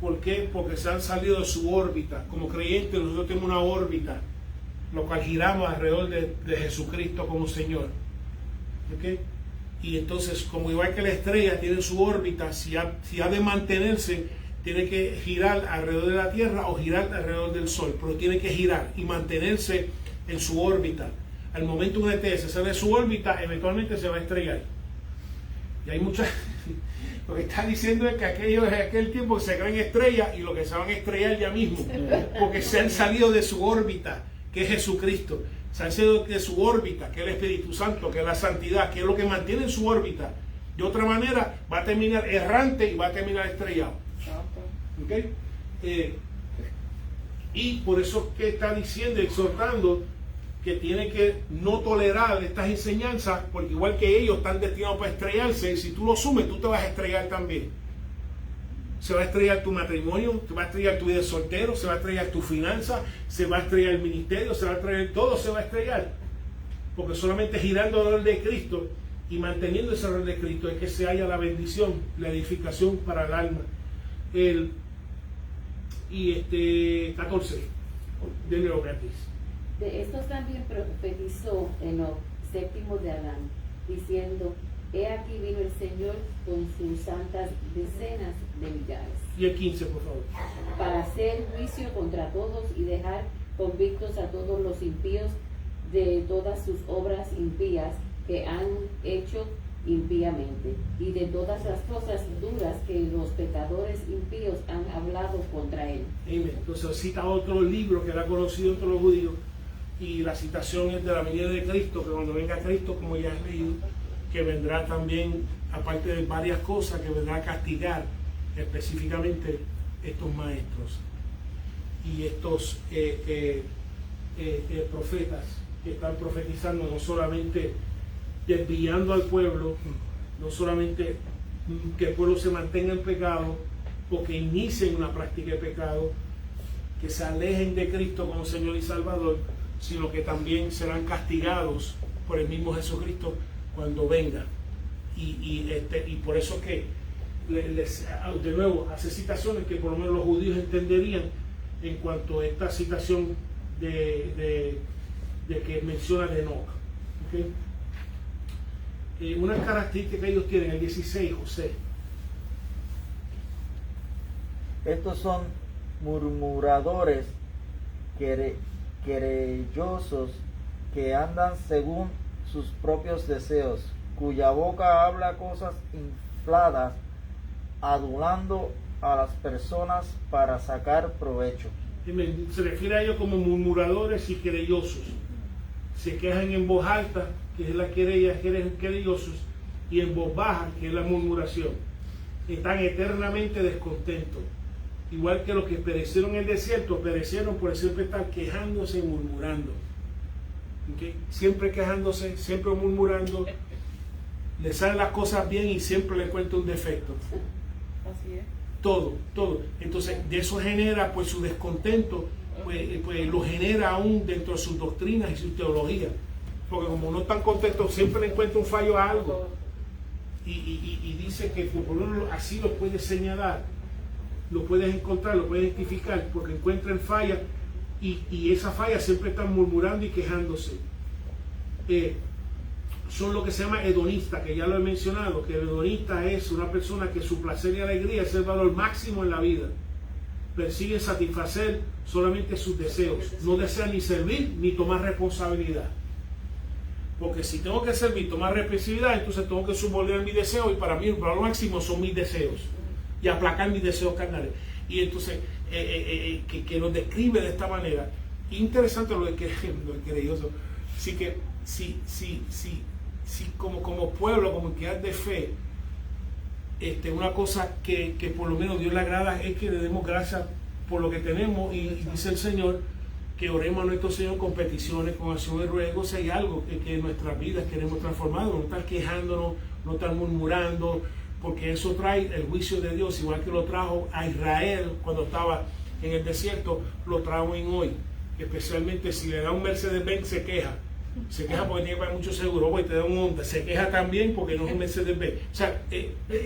¿Por qué? Porque se han salido de su órbita. Como creyentes nosotros tenemos una órbita, lo cual giramos alrededor de Jesucristo como Señor. ¿Okay? Y entonces, como igual que la estrella tiene su órbita, si ha de mantenerse, tiene que girar alrededor de la Tierra o girar alrededor del Sol, pero tiene que girar y mantenerse en su órbita. Al momento un ET se sale de su órbita, eventualmente se va a estrellar. Y hay muchas... Lo que está diciendo es que aquel tiempo se creen estrellas y lo que se van a estrellar ya mismo, porque se han salido de su órbita, que es Jesucristo. Se han salido de su órbita, que es el Espíritu Santo, que es la santidad, que es lo que mantiene en su órbita. De otra manera, va a terminar errante y va a terminar estrellado. ¿Okay? Y por eso que está diciendo, exhortando, que tiene que no tolerar estas enseñanzas, porque igual que ellos están destinados para estrellarse, si tú lo sumes, tú te vas a estrellar también. Se va a estrellar tu matrimonio, se va a estrellar tu vida de soltero, se va a estrellar tu finanza, se va a estrellar el ministerio, se va a estrellar todo, se va a estrellar. Porque solamente girando alrededor de Cristo y manteniendo ese alrededor de Cristo es que se halla la bendición, la edificación para el alma. 14, de nuevo gratis. De estos también profetizó Enoc, séptimo de Adán, diciendo: he aquí vino el Señor con sus santas decenas de millares. Y el 15, por favor. Para hacer juicio contra todos y dejar convictos a todos los impíos de todas sus obras impías que han hecho impíamente, y de todas las cosas duras que los pecadores impíos han hablado contra él. Amén. Entonces cita otro libro que era conocido entre los judíos, y la citación es de la venida de Cristo, que cuando venga Cristo, como ya has leído, que vendrá también, aparte de varias cosas, que vendrá a castigar específicamente estos maestros y estos profetas que están profetizando, no solamente desviando al pueblo, no solamente que el pueblo se mantenga en pecado o que inicien una práctica de pecado, que se alejen de Cristo como Señor y Salvador, sino que también serán castigados por el mismo Jesucristo cuando venga. Y por eso que de nuevo hace citaciones que por lo menos los judíos entenderían en cuanto a esta citación de que menciona de Enoc. ¿Okay? Una característica que ellos tienen, el 16, José. Estos son murmuradores, querellosos, que andan según sus propios deseos, cuya boca habla cosas infladas, adulando a las personas para sacar provecho. Se refiere a ellos como murmuradores y querellosos. Se quejan en voz alta, que es la querella, que eres querellosos, y en voz baja, que es la murmuración. Están eternamente descontentos. Igual que los que perecieron en el desierto, perecieron por siempre estar quejándose y murmurando. ¿Okay? Siempre quejándose, siempre murmurando. Le salen las cosas bien y siempre le encuentra un defecto. Así es. Todo. Entonces, de eso genera pues su descontento, pues lo genera aún dentro de sus doctrinas y su teología. Porque como no están contentos, siempre le encuentra un fallo a algo. Y dice que por lo menos así lo puedes señalar, lo puedes encontrar, lo puedes identificar, porque encuentra el falla y esa falla siempre están murmurando y quejándose. Son lo que se llama hedonista, que ya lo he mencionado, que el hedonista es una persona que su placer y alegría es el valor máximo en la vida. Persigue satisfacer solamente sus deseos, no desea ni servir ni tomar responsabilidad. Porque si tengo que servir, tomar responsabilidad, entonces tengo que subordinarme mis deseos, y para mí el valor máximo son mis deseos y aplacar mis deseos carnales. Y entonces que nos describe de esta manera. Interesante lo que creyoso. Así que si como pueblo, como entidad de fe, una cosa que por lo menos Dios le agrada es que le demos gracias por lo que tenemos, y dice el Señor que oremos a nuestro Señor con peticiones, con acción y ruegos. Si hay algo que en nuestras vidas queremos transformar, no estar quejándonos, no estar murmurando, porque eso trae el juicio de Dios, igual que lo trajo a Israel cuando estaba en el desierto, lo trajo en hoy. Especialmente si le da un Mercedes-Benz, se queja porque tiene que pagar mucho seguro, y te da un Honda, se queja también porque no es un Mercedes-Benz. O sea,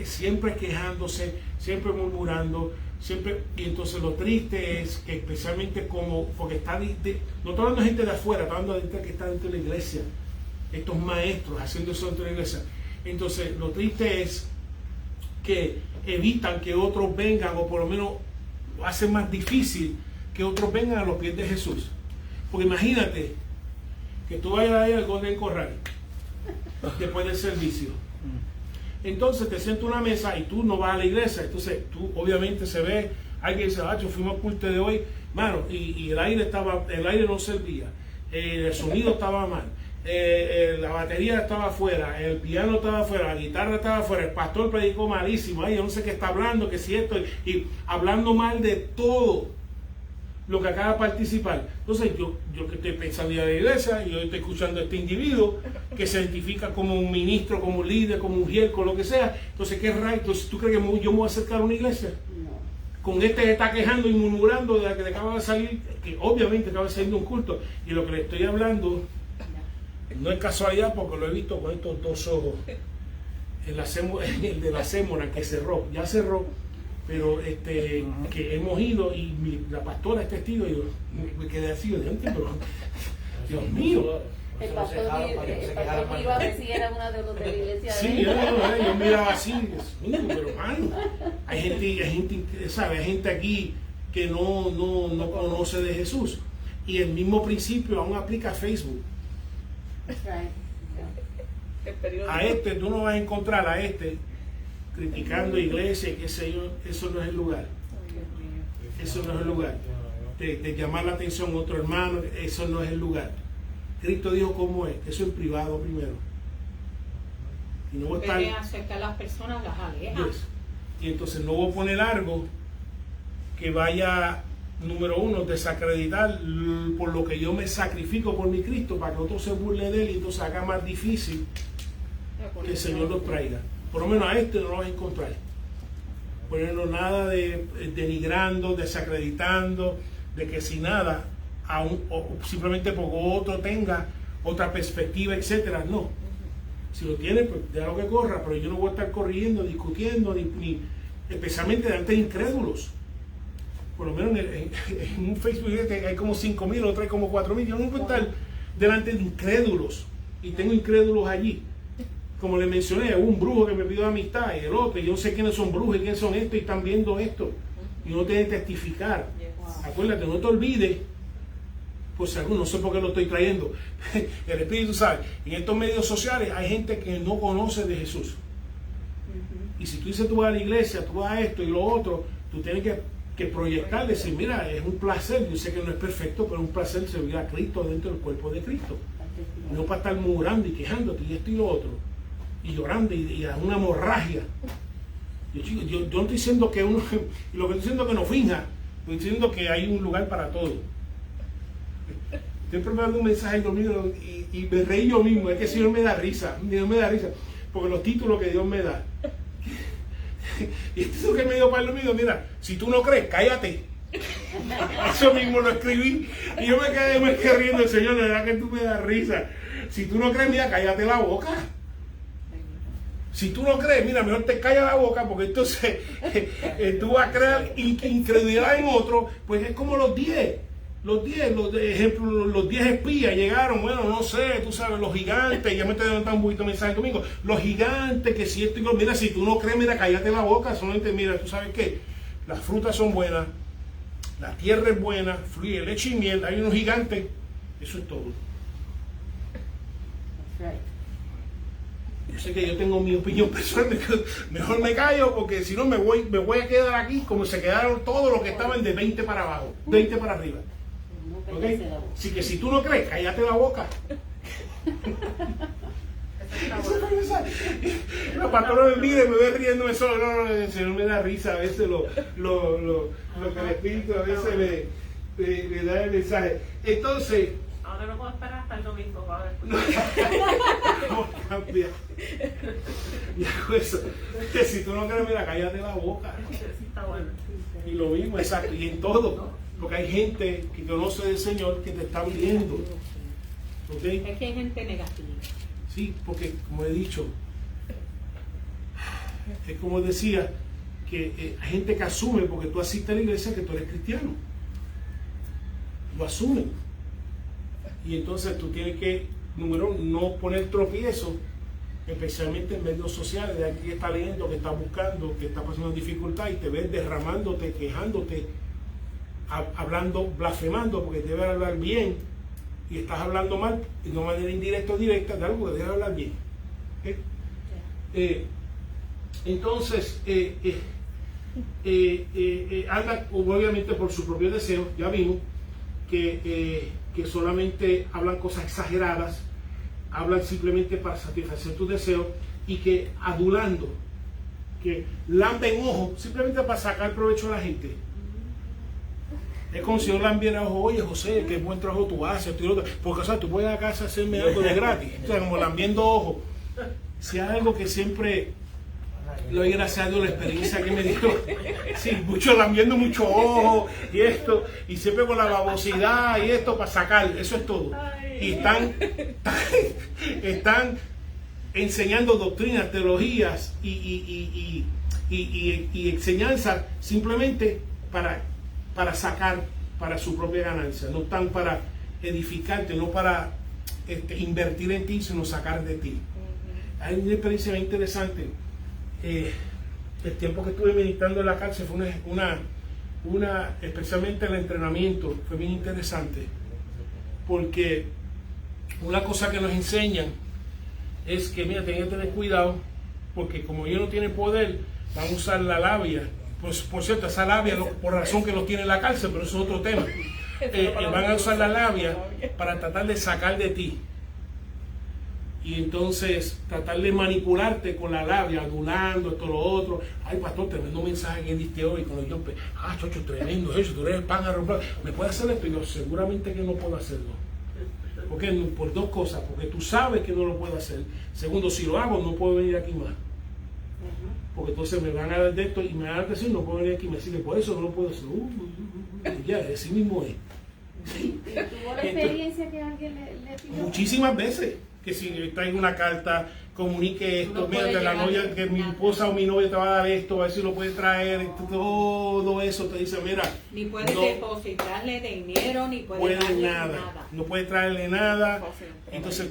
siempre quejándose, siempre murmurando, siempre. Y entonces lo triste es que especialmente porque no estoy hablando de gente de afuera, estoy hablando de gente que está dentro de la iglesia, estos maestros haciendo eso dentro de la iglesia. Entonces lo triste es que evitan que otros vengan, o por lo menos hacen más difícil que otros vengan a los pies de Jesús. Porque imagínate que tú vayas ahí al Golden Corral después del servicio, entonces te sientas a una mesa y tú no vas a la iglesia. Entonces tú obviamente se ve alguien dice, yo fuimos al culto de hoy, mano, y el aire no servía, el sonido estaba mal, la batería estaba afuera, el piano estaba afuera, la guitarra estaba afuera, el pastor predicó malísimo, yo no sé qué está hablando, que si esto, y hablando mal de todo lo que acaba de participar. Entonces yo que estoy pensando en la iglesia, y yo estoy escuchando a este individuo que se identifica como un ministro, como un líder, como un con lo que sea. Entonces, ¿qué rayo? Entonces, ¿tú crees que yo me voy a acercar a una iglesia? No. Con este que está quejando y murmurando de la que acaba de salir, que obviamente acaba de salir de un culto. Y lo que le estoy hablando no es casualidad, porque lo he visto con estos dos ojos. El de la Sémora, que cerró, ya cerró, pero que hemos ido, y la pastora es testigo, y yo me quedé así de antes, pero Dios mío. El pastor que iba a decir era una de los de la iglesia. Sí, yo miraba así, Dios mío, pero mano, hay gente, ¿sabe? Hay gente aquí que no conoce de Jesús, y el mismo principio aún aplica a Facebook. A tú no vas a encontrar criticando iglesia y qué sé yo. Eso no es el lugar. Eso no es el lugar. De llamar la atención a otro hermano, eso no es el lugar. Cristo dijo cómo es, eso en privado primero. Y no voy a estar acerca a las personas, las aleja. Yes. Y entonces no voy a poner algo que vaya, número uno, desacreditar por lo que yo me sacrifico por mi Cristo, para que otro se burle de él y entonces haga más difícil que el Señor los traiga. Por lo menos a no lo vas a encontrar. Ponernos nada de denigrando, desacreditando, de que si nada, o simplemente porque otro tenga otra perspectiva, etcétera. No. Si lo tiene, pues déjalo que corra, pero yo no voy a estar corriendo, discutiendo, ni especialmente delante de incrédulos. Por lo menos en un Facebook hay como 5,000, otro hay como 4,000. Yo no voy a estar delante de incrédulos, y tengo incrédulos allí. Como le mencioné, hubo un brujo que me pidió amistad, y el otro, y yo no sé quiénes son brujos y quiénes son estos, y están viendo esto, y uno tiene que testificar. Acuérdate, no te olvides, pues no sé por qué lo estoy trayendo. El Espíritu sabe, en estos medios sociales hay gente que no conoce de Jesús. Y si tú dices tú vas a la iglesia, tú vas a esto y lo otro, tú tienes que proyectar, decir, mira, es un placer, yo sé que no es perfecto, pero es un placer servir a Cristo dentro del cuerpo de Cristo. No para estar murmurando y quejándote y esto y lo otro, y llorando y a una hemorragia. Yo no estoy diciendo que uno, lo que estoy diciendo es que no finja, estoy diciendo que hay un lugar para todo. Estoy preparando un mensaje conmigo y me reí yo mismo, es que el Señor me da risa, porque los títulos que Dios me da. Y el título que me dio Pablo mío, mira, si tú no crees, cállate. Eso mismo lo escribí, y yo me quedé riendo, el Señor, de verdad que tú me das risa. Si tú no crees, mira, cállate la boca. Si tú no crees, mira, mejor te calla la boca, porque entonces tú vas a crear incredulidad en otro, pues es como los 10. Los 10, los 10 espías llegaron, bueno, no sé, tú sabes, los gigantes, ya me te levantan un poquito de mensaje domingo, los gigantes, que si esto y lo, mira, si tú no crees, mira, cállate la boca, solamente mira, tú sabes qué, las frutas son buenas, la tierra es buena, fluye leche y miel, hay unos gigantes, eso es todo. That's right. Yo sé que yo tengo mi opinión personal, mejor me callo porque si no me voy a quedar aquí como se quedaron todos los que estaban de 20 para abajo, 20 para arriba. No ¿Ok? callarse la boca. Así que si tú no crees, cállate la boca. Los pastores me miren, me ven riéndome solo. No, el Señor me da risa a veces lo que el Espíritu a veces me da el mensaje. Entonces, Ahora no puedo esperar hasta el domingo para ver. vamos a cambiar. Y hago eso. Que si tú no crees, mira, cállate la boca. Sí, está bueno. Y lo mismo, exacto, y en todo. Porque hay gente que conoce del Señor que te está viendo. ¿Ok? Es que hay gente negativa. Sí, porque como he dicho, es como decía, que hay gente que asume porque tú asistes a la iglesia que tú eres cristiano. Lo asumen. Y entonces tú tienes que, número uno, no poner tropiezo, especialmente en medios sociales, de alguien que está leyendo, que está buscando, que está pasando dificultad y te ves derramándote, quejándote, hablando, blasfemando, porque debes hablar bien y estás hablando mal, y no de manera indirecta o directa, de algo que debes hablar bien. ¿Okay? Entonces, anda obviamente por su propio deseo, ya vimos que solamente hablan cosas exageradas, hablan simplemente para satisfacer tus deseos y que adulando, que lamben ojo simplemente para sacar provecho a la gente. Es como si yo lambiera ojo, oye José, qué buen trabajo tú haces, porque o sea, tú puedes a casa hacerme algo de gratis, o sea, como lambiendo ojo. Si hay algo que siempre le doy gracias a Dios la experiencia que me dio, sí, mucho lambiendo mucho ojo y esto, y siempre con la babosidad y esto para sacar, eso es todo. Y están enseñando doctrinas, teologías y enseñanzas simplemente para sacar para su propia ganancia, no están para edificarte, no para invertir en ti, sino sacar de ti. Hay una experiencia muy interesante. El tiempo que estuve meditando en la cárcel fue especialmente el entrenamiento, fue bien interesante, porque una cosa que nos enseñan es que, mira, tienen que tener cuidado, porque como ellos no tienen poder, van a usar la labia. Pues, por cierto, esa labia, por razón que lo tiene en la cárcel, pero eso es otro tema. Van a usar la labia para tratar de sacar de ti. Y entonces tratar de manipularte con la labia, adulando, esto, lo otro. Ay, pastor, tremendo mensaje que diste hoy. Cuando yo, chocho, tremendo eso, tú eres pájaro. ¿Me puedes hacer esto? Y yo, seguramente que no puedo hacerlo. ¿Por qué? Por dos cosas. Porque tú sabes que no lo puedo hacer. Segundo, si lo hago, no puedo venir aquí más. Porque entonces me van a dar de esto y me van a decir, no puedo venir aquí. Me dicen, por eso no lo puedo hacer. Ya, así mismo es. ¿Y tuvo la experiencia que alguien le pidió? Muchísimas veces. Que si traigo una carta, comunique esto, No mira, puede que la llegar novia, que mi nada. esposa o mi novia te va a dar esto, a ver si lo puede traer, todo eso te dice, mira, Ni puede no depositarle dinero, ni puede puede darle nada, no puede traerle nada. Fácil. Entonces,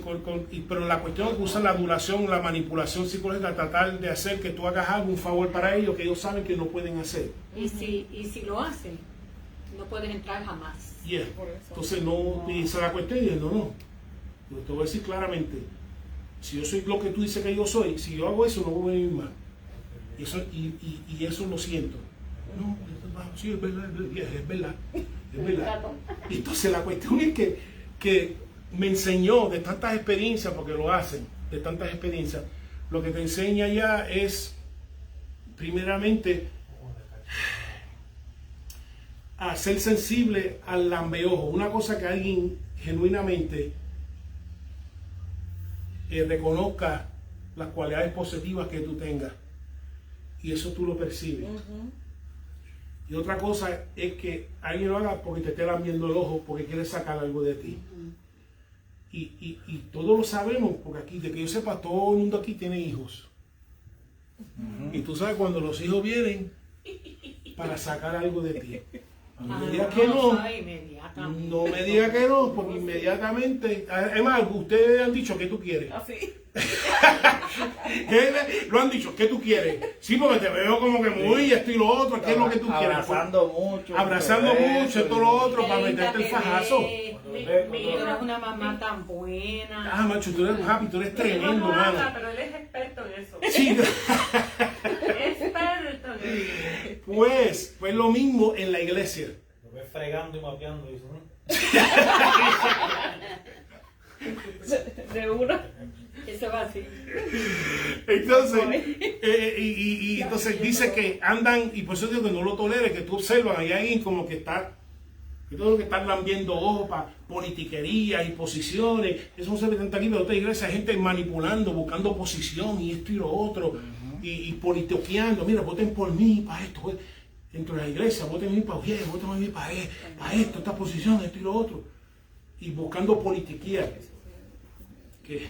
pero la cuestión es que usan la adulación, la manipulación psicológica, tratar de hacer que tú hagas algo, un favor para ellos que ellos saben que no pueden hacer. Y si lo hacen, no pueden entrar jamás. Yeah. Por eso. Entonces, no, y esa es la cuestión, y no. Yo te voy a decir claramente, si yo soy lo que tú dices que yo soy, si yo hago eso, no voy a venir más. Y eso lo siento. No, sí, es verdad, es verdad. Y entonces la cuestión es que me enseñó de tantas experiencias, porque lo hacen, de tantas experiencias, lo que te enseña ya es, primeramente, a ser sensible al lambeojo. Una cosa que alguien genuinamente reconozca las cualidades positivas que tú tengas, y eso tú lo percibes. Y otra cosa es que alguien lo haga porque te esté lambiendo el ojo, porque quiere sacar algo de ti. Y todos lo sabemos, porque aquí, de que yo sepa, todo el mundo aquí tiene hijos. Y tú sabes cuando los hijos vienen para sacar algo de ti. No me diga que no. Inmediatamente. No me diga que no, porque inmediatamente. Además, ustedes han dicho que tú quieres. Así. Lo han dicho, ¿qué tú quieres? Sí, porque te veo como que muy esto y lo otro, ¿qué es lo que tú quieres? Abrazando mucho. Abrazando mucho, esto y lo otro, Qué para linda meterte el te fajazo. ves. Tú eres una mamá tan buena. Ah, macho, tú eres happy, tú eres Mi hijo tremendo, no habla, mano. pero él es experto en eso. Sí, Experto en eso. pues lo mismo en la iglesia. Lo ves fregando y mapeando y eso, ¿no? De una. Eso va así. Entonces, y entonces dice que andan, y por eso digo que no lo tolere, que tú observas, hay alguien como que está, que todo lo que están lambiendo ojos para politiquerías y posiciones, eso no se ve tanto aquí, pero otra iglesia, hay gente manipulando, buscando posición y esto y lo otro, y politiqueando, mira, voten por mí, para esto, pues, dentro de la iglesia, voten por mí para Ujier, voten por mí para esto, esta posición, esto y lo otro, y buscando politiquía. Que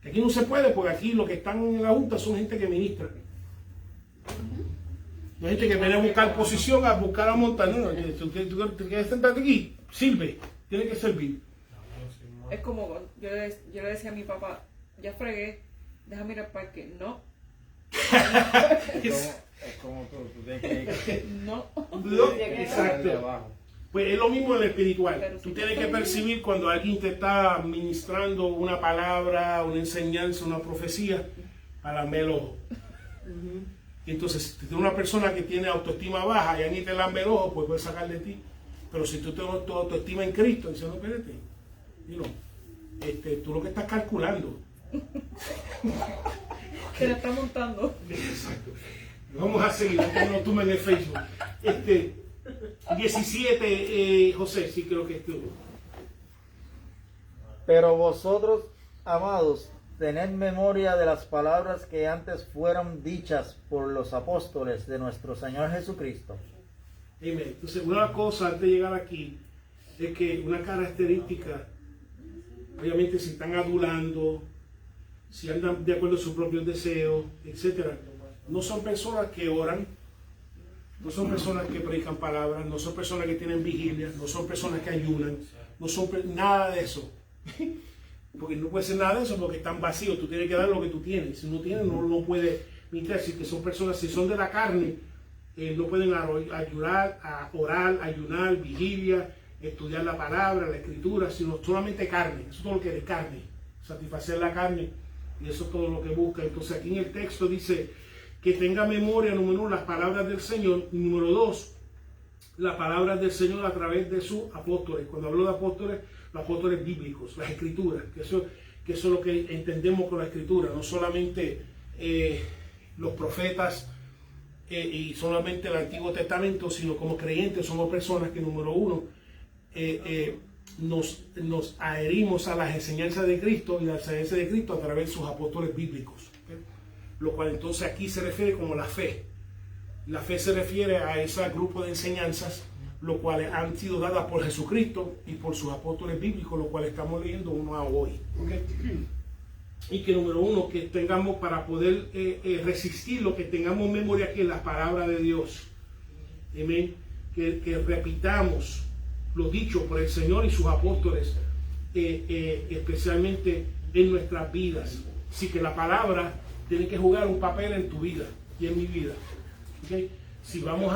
aquí no se puede, porque aquí los que están en la junta son gente que ministra. No hay gente que viene a buscar posición, a buscar a montar. No, tú quieres sentarte aquí, sirve, tiene que servir. Es como yo le decía a mi papá, ya fregué, déjame ir al parque. No, Es como tú tienes que no. Exacto. Pues es lo mismo en el espiritual. Tú tienes que percibir cuando alguien te está ministrando una palabra, una enseñanza, una profecía, para lamber el ojo. Y entonces, si tú tienes una persona que tiene autoestima baja y alguien te lambe el ojo, pues puede sacar de ti. Pero si tú tienes tu autoestima en Cristo, dice, no, espérate, tú lo que estás calculando. Se la está montando. Exacto. Vamos a seguir, no tú en el Facebook. 17, José, sí creo que estuvo. Pero vosotros, amados, tened memoria de las palabras que antes fueron dichas por los apóstoles de nuestro Señor Jesucristo. Amén. Entonces, una cosa antes de llegar aquí es que una característica, obviamente, si están adulando, si andan de acuerdo a sus propios deseos, etcétera, no son personas que oran, no son personas que predican palabras, no son personas que tienen vigilia, no son personas que ayunan, no son nada de eso. Porque no puede ser nada de eso porque están vacíos, tú tienes que dar lo que tú tienes. Si no tienes, no puedes ministrar. Si que son personas, si son de la carne, no pueden ayudar a orar, ayunar, vigilia, estudiar la palabra, la escritura, sino solamente carne. Eso es todo lo que es carne, satisfacer la carne, y eso es todo lo que busca. Entonces aquí en el texto dice que tenga memoria, número 1, las palabras del Señor, y número 2, las palabras del Señor a través de sus apóstoles. Cuando hablo de apóstoles, los apóstoles bíblicos, las escrituras, que eso es lo que entendemos con la escritura, no solamente los profetas y solamente el Antiguo Testamento, sino como creyentes somos personas que, número 1, nos adherimos a las enseñanzas de Cristo y a las enseñanzas de Cristo a través de sus apóstoles bíblicos. Lo cual entonces aquí se refiere como la fe. La fe se refiere a ese grupo de enseñanzas, lo cuales han sido dadas por Jesucristo y por sus apóstoles bíblicos, lo cual estamos leyendo uno a hoy. ¿Okay? Y que número 1, que tengamos para poder resistir lo que tengamos memoria aquí en la palabra de Dios. Amén. Que repitamos lo dicho por el Señor y sus apóstoles, especialmente en nuestras vidas. Así que la palabra tiene que jugar un papel en tu vida y en mi vida. ¿Okay? Si vamos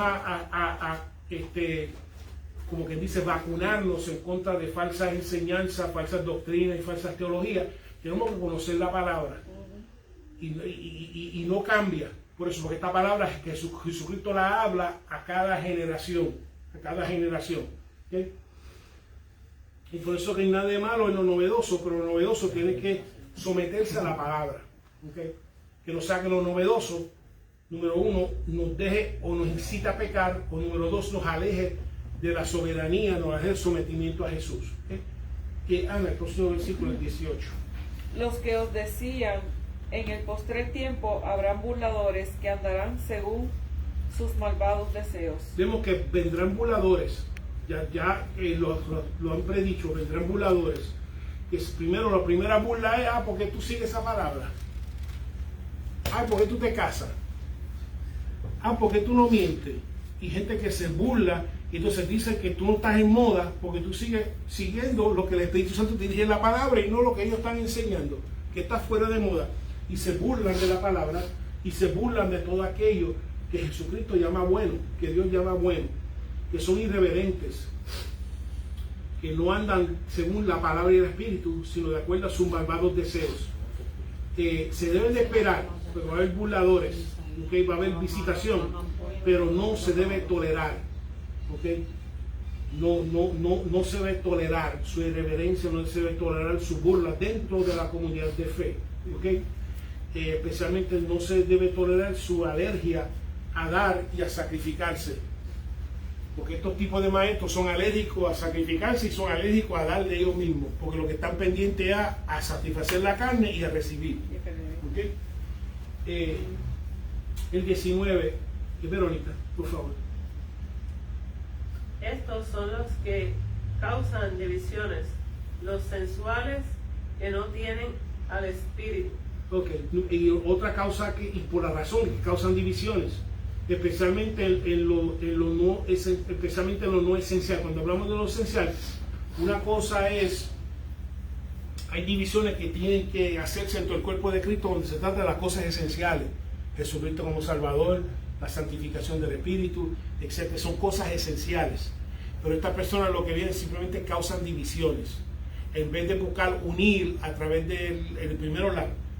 como quien dice, vacunarnos en contra de falsas enseñanzas, falsas doctrinas y falsas teologías, tenemos que conocer la palabra y no cambia. Por eso, porque esta palabra es que Jesucristo la habla a cada generación, ¿okay? Y por eso que hay nada de malo en lo novedoso, pero lo novedoso tiene que someterse a la palabra, ¿okay? Que nos saque lo novedoso, número 1, nos deje o nos incita a pecar, o número 2, nos aleje de la soberanía, nos aleje del sometimiento a Jesús. ¿Okay? Que Ana, el próximo versículo, el 18. Los que os decían, en el postrer tiempo habrán burladores que andarán según sus malvados deseos. Vemos que vendrán burladores, ya lo han predicho, vendrán burladores. Que primero, la primera burla es, ¿por qué tú sigues esa palabra? ¿Por qué tú te casas? ¿Por qué tú no mientes? y gente que se burla, y entonces dice que tú no estás en moda porque tú sigues siguiendo lo que el Espíritu Santo te dice en la palabra y no lo que ellos están enseñando, que está fuera de moda, y se burlan de la palabra y se burlan de todo aquello que Jesucristo llama bueno, que Dios llama bueno, que son irreverentes, que no andan según la palabra y el Espíritu, sino de acuerdo a sus malvados deseos. Se deben de esperar, pero va a haber burladores, ¿okay? Va a haber visitación, pero no se debe tolerar, ¿okay? No se debe tolerar su irreverencia, no se debe tolerar su burla dentro de la comunidad de fe, ¿okay? Especialmente no se debe tolerar su alergia a dar y a sacrificarse, porque estos tipos de maestros son alérgicos a sacrificarse y son alérgicos a dar de ellos mismos, porque lo que están pendientes es a satisfacer la carne y a recibir, ¿okay? El 19, Verónica, por favor. Estos son los que causan divisiones, los sensuales que no tienen al Espíritu. Okay. Y otra causa y por la razón que causan divisiones, especialmente en lo no esencial. Cuando hablamos de lo esencial, una cosa es, hay divisiones que tienen que hacerse dentro del cuerpo de Cristo donde se trata de las cosas esenciales, Jesucristo como Salvador, la santificación del Espíritu, etc. Son cosas esenciales, pero estas personas lo que vienen simplemente causan divisiones, en vez de buscar unir a través del primero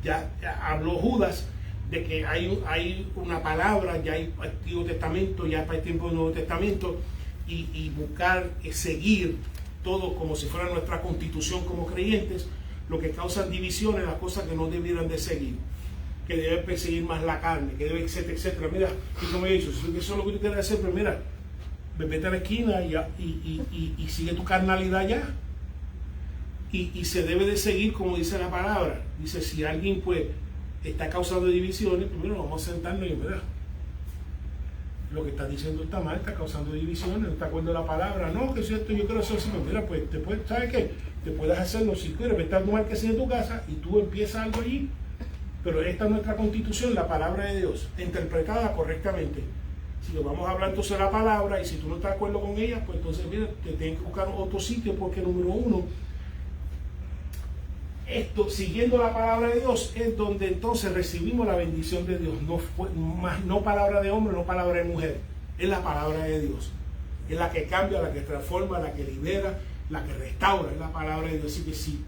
ya habló Judas de que hay una palabra, ya hay Antiguo Testamento, ya hay tiempo del Nuevo Testamento, y buscar seguir todo como si fuera nuestra constitución como creyentes, lo que causan divisiones, las cosas que no debieran de seguir, que deben perseguir más la carne, que debe, etcétera, etcétera. Mira, y como he dicho, si eso es lo que tú quieres hacer, pues mira, vete a la esquina y sigue tu carnalidad allá. Y se debe de seguir como dice la palabra. Dice, si alguien pues está causando divisiones, primero vamos a sentarnos y mira, lo que está diciendo está mal, está causando divisiones, no está de acuerdo a la palabra. No, que es cierto, yo quiero hacer así. Mira, pues ¿sabes qué? Te puedes hacerlo si quieres, vete a tomar que sea en tu casa y tú empiezas algo allí. Pero esta es nuestra constitución, la palabra de Dios, interpretada correctamente. Si lo vamos a hablar entonces de la palabra, y si tú no estás de acuerdo con ella, pues entonces mira, te tienes que buscar otro sitio, porque número uno, esto, siguiendo la palabra de Dios, es donde entonces recibimos la bendición de Dios. No palabra de hombre, no palabra de mujer, es la palabra de Dios. Es la que cambia, la que transforma, la que libera, la que restaura, es la palabra de Dios. Así que si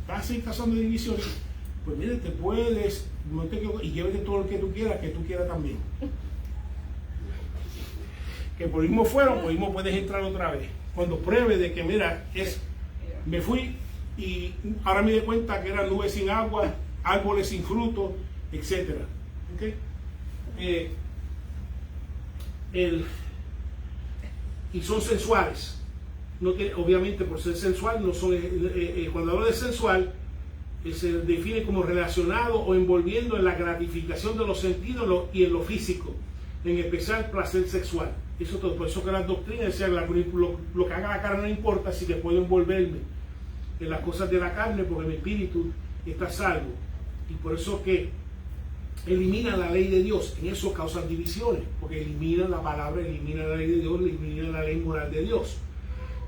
vas a ir causando divisiones, pues mire, te puedes, y llévate todo lo que tú quieras también. Que por mismo fueron, por mismo puedes entrar otra vez. Cuando pruebe de que, mira, me fui y ahora me di cuenta que eran nubes sin agua, árboles sin fruto, etc. ¿Okay? Y son sensuales. No tiene, obviamente, por ser sensual, no son, cuando hablo de sensual, se define como relacionado o envolviendo en la gratificación de los sentidos y en lo físico, en especial placer sexual. Eso todo, por eso que las doctrinas decían lo que haga la carne no importa, si que puedo envolverme en las cosas de la carne, porque mi espíritu está salvo. Y por eso que eliminan la ley de Dios, en eso causan divisiones, porque eliminan la palabra, eliminan la ley de Dios, eliminan la ley moral de Dios,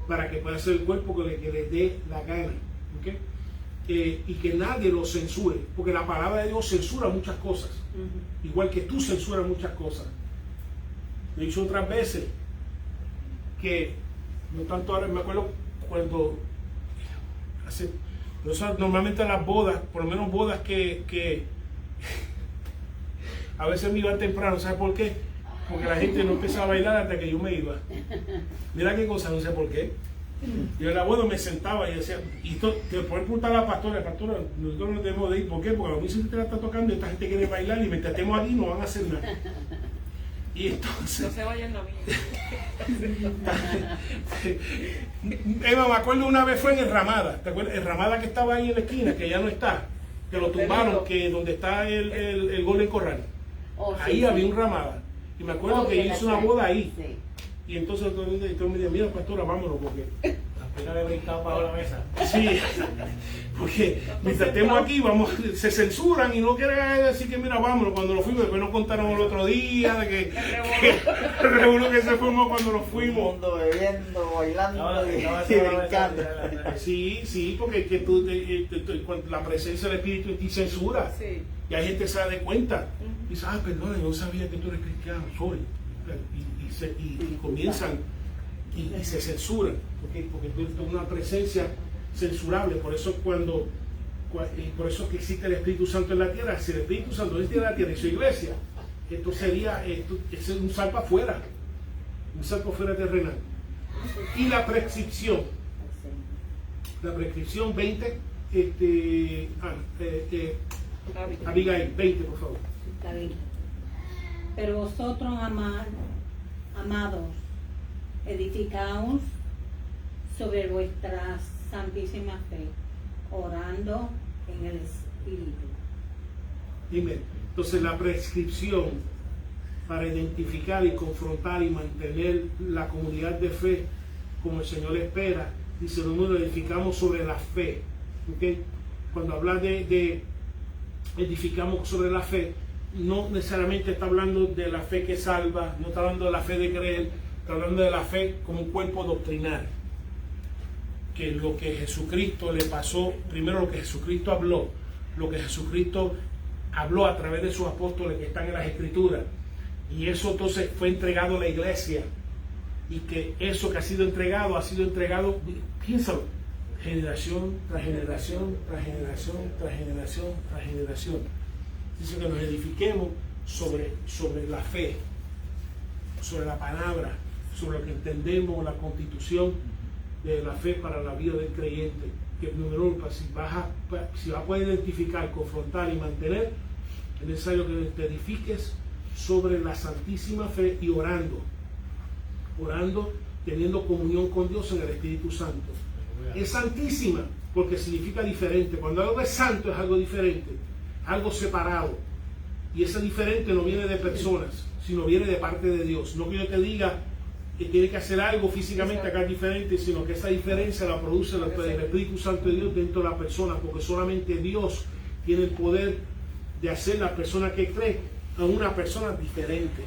para que pueda ser el cuerpo que les dé la gana. ¿Okay? Y que nadie lo censure, porque la palabra de Dios censura muchas cosas, igual que tú censuras muchas cosas. He dicho otras veces que, no tanto ahora, me acuerdo cuando normalmente las bodas, por lo menos bodas que a veces me iban temprano, ¿sabes por qué? Porque la gente no empezaba a bailar hasta que yo me iba. Mira qué cosa, no sé por qué. Yo en la boda me sentaba y decía, y esto, te puedes preguntar a la pastora, nosotros no debemos de ir, ¿por qué? Porque a la música te la está tocando y esta gente quiere bailar y mientras estemos aquí no van a hacer nada. Y entonces... No se vayan a mí. Eva, me acuerdo una vez fue en Ramada, ¿te acuerdas? El Ramada que estaba ahí en la esquina, que ya no está, que lo tumbaron, que donde está el Golden Corral. Oh, sí, ahí sí. había un Ramada. Y me acuerdo que hizo una boda ahí. Sí. Y entonces me dice, mira pastora, vámonos, porque Yo no he brincado para la mesa. Sí, porque mientras estemos aquí, se censuran y no quieren decir que mira, vámonos cuando nos fuimos, después nos contaron el otro día de que el revuelo que se formó cuando nos Un fuimos. mundo bebiendo, bailando No, y, no, y brincando. Sí, porque es que cuando la presencia del Espíritu en ti censura. Sí. Y hay gente que se da de cuenta. Y dice, perdón, yo no sabía que tú eres cristiano, sorry. Y comienzan y se censuran, porque tú eres una presencia censurable. Por eso por eso que existe el Espíritu Santo en la tierra. Si el Espíritu Santo es de la tierra y su iglesia, esto sería es un salto afuera terrenal. Y la prescripción 20, Abigail, 20, por favor. Está bien. Pero vosotros, amados, edificaos sobre vuestra santísima fe, orando en el Espíritu. Dime. Entonces la prescripción para identificar y confrontar y mantener la comunidad de fe como el Señor espera, dice, nosotros edificamos sobre la fe. ¿Okay? Cuando habla de edificamos sobre la fe, no necesariamente está hablando de la fe que salva, no está hablando de la fe de creer, está hablando de la fe como un cuerpo doctrinal. Que lo que Jesucristo le pasó, primero lo que Jesucristo habló, lo que Jesucristo habló a través de sus apóstoles que están en las Escrituras, y eso entonces fue entregado a la iglesia, y que eso que ha sido entregado, piénsalo, generación tras generación, tras generación, tras generación, tras generación. Dice que nos edifiquemos sobre la fe, sobre la palabra, sobre lo que entendemos, la constitución de la fe para la vida del creyente. Que número uno, si vas a poder identificar, confrontar y mantener, es necesario que te edifiques sobre la santísima fe y orando, teniendo comunión con Dios en el Espíritu Santo. Es santísima porque significa diferente. Cuando algo es santo es algo diferente, algo separado. Y ese diferente no viene de personas, sino viene de parte de Dios. No que yo te diga que tiene que hacer algo físicamente acá diferente, sino que esa diferencia la produce el Espíritu Santo de Dios dentro de la persona, porque solamente Dios tiene el poder de hacer la persona que cree a una persona diferente.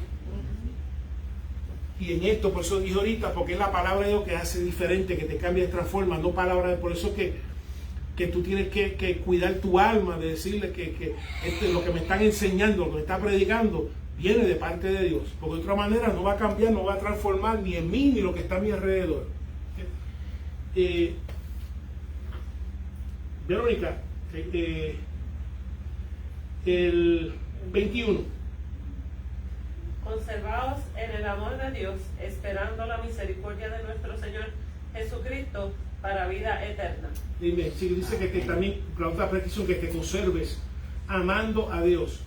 Y en esto, por eso dije ahorita, porque es la palabra de Dios que hace diferente, que te cambia y transforma, no palabra. Por eso que tú tienes que cuidar tu alma, de decirle que lo que me están enseñando, lo que me está predicando, viene de parte de Dios. Porque de otra manera no va a cambiar, no va a transformar ni en mí ni lo que está a mi alrededor. Verónica, el 21. Conservaos en el amor de Dios, esperando la misericordia de nuestro Señor Jesucristo para vida eterna. Dime, sí, dice que también, la otra prescripción, que te conserves amando a Dios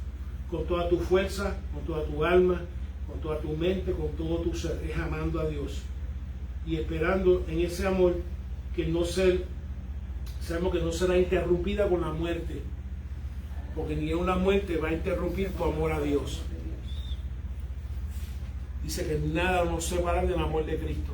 con toda tu fuerza, con toda tu alma, con toda tu mente, con todo tu ser. Es amando a Dios y esperando en ese amor sabemos que no será interrumpida con la muerte, porque ni una muerte va a interrumpir tu amor a Dios. Dice que nada nos separa del amor de Cristo.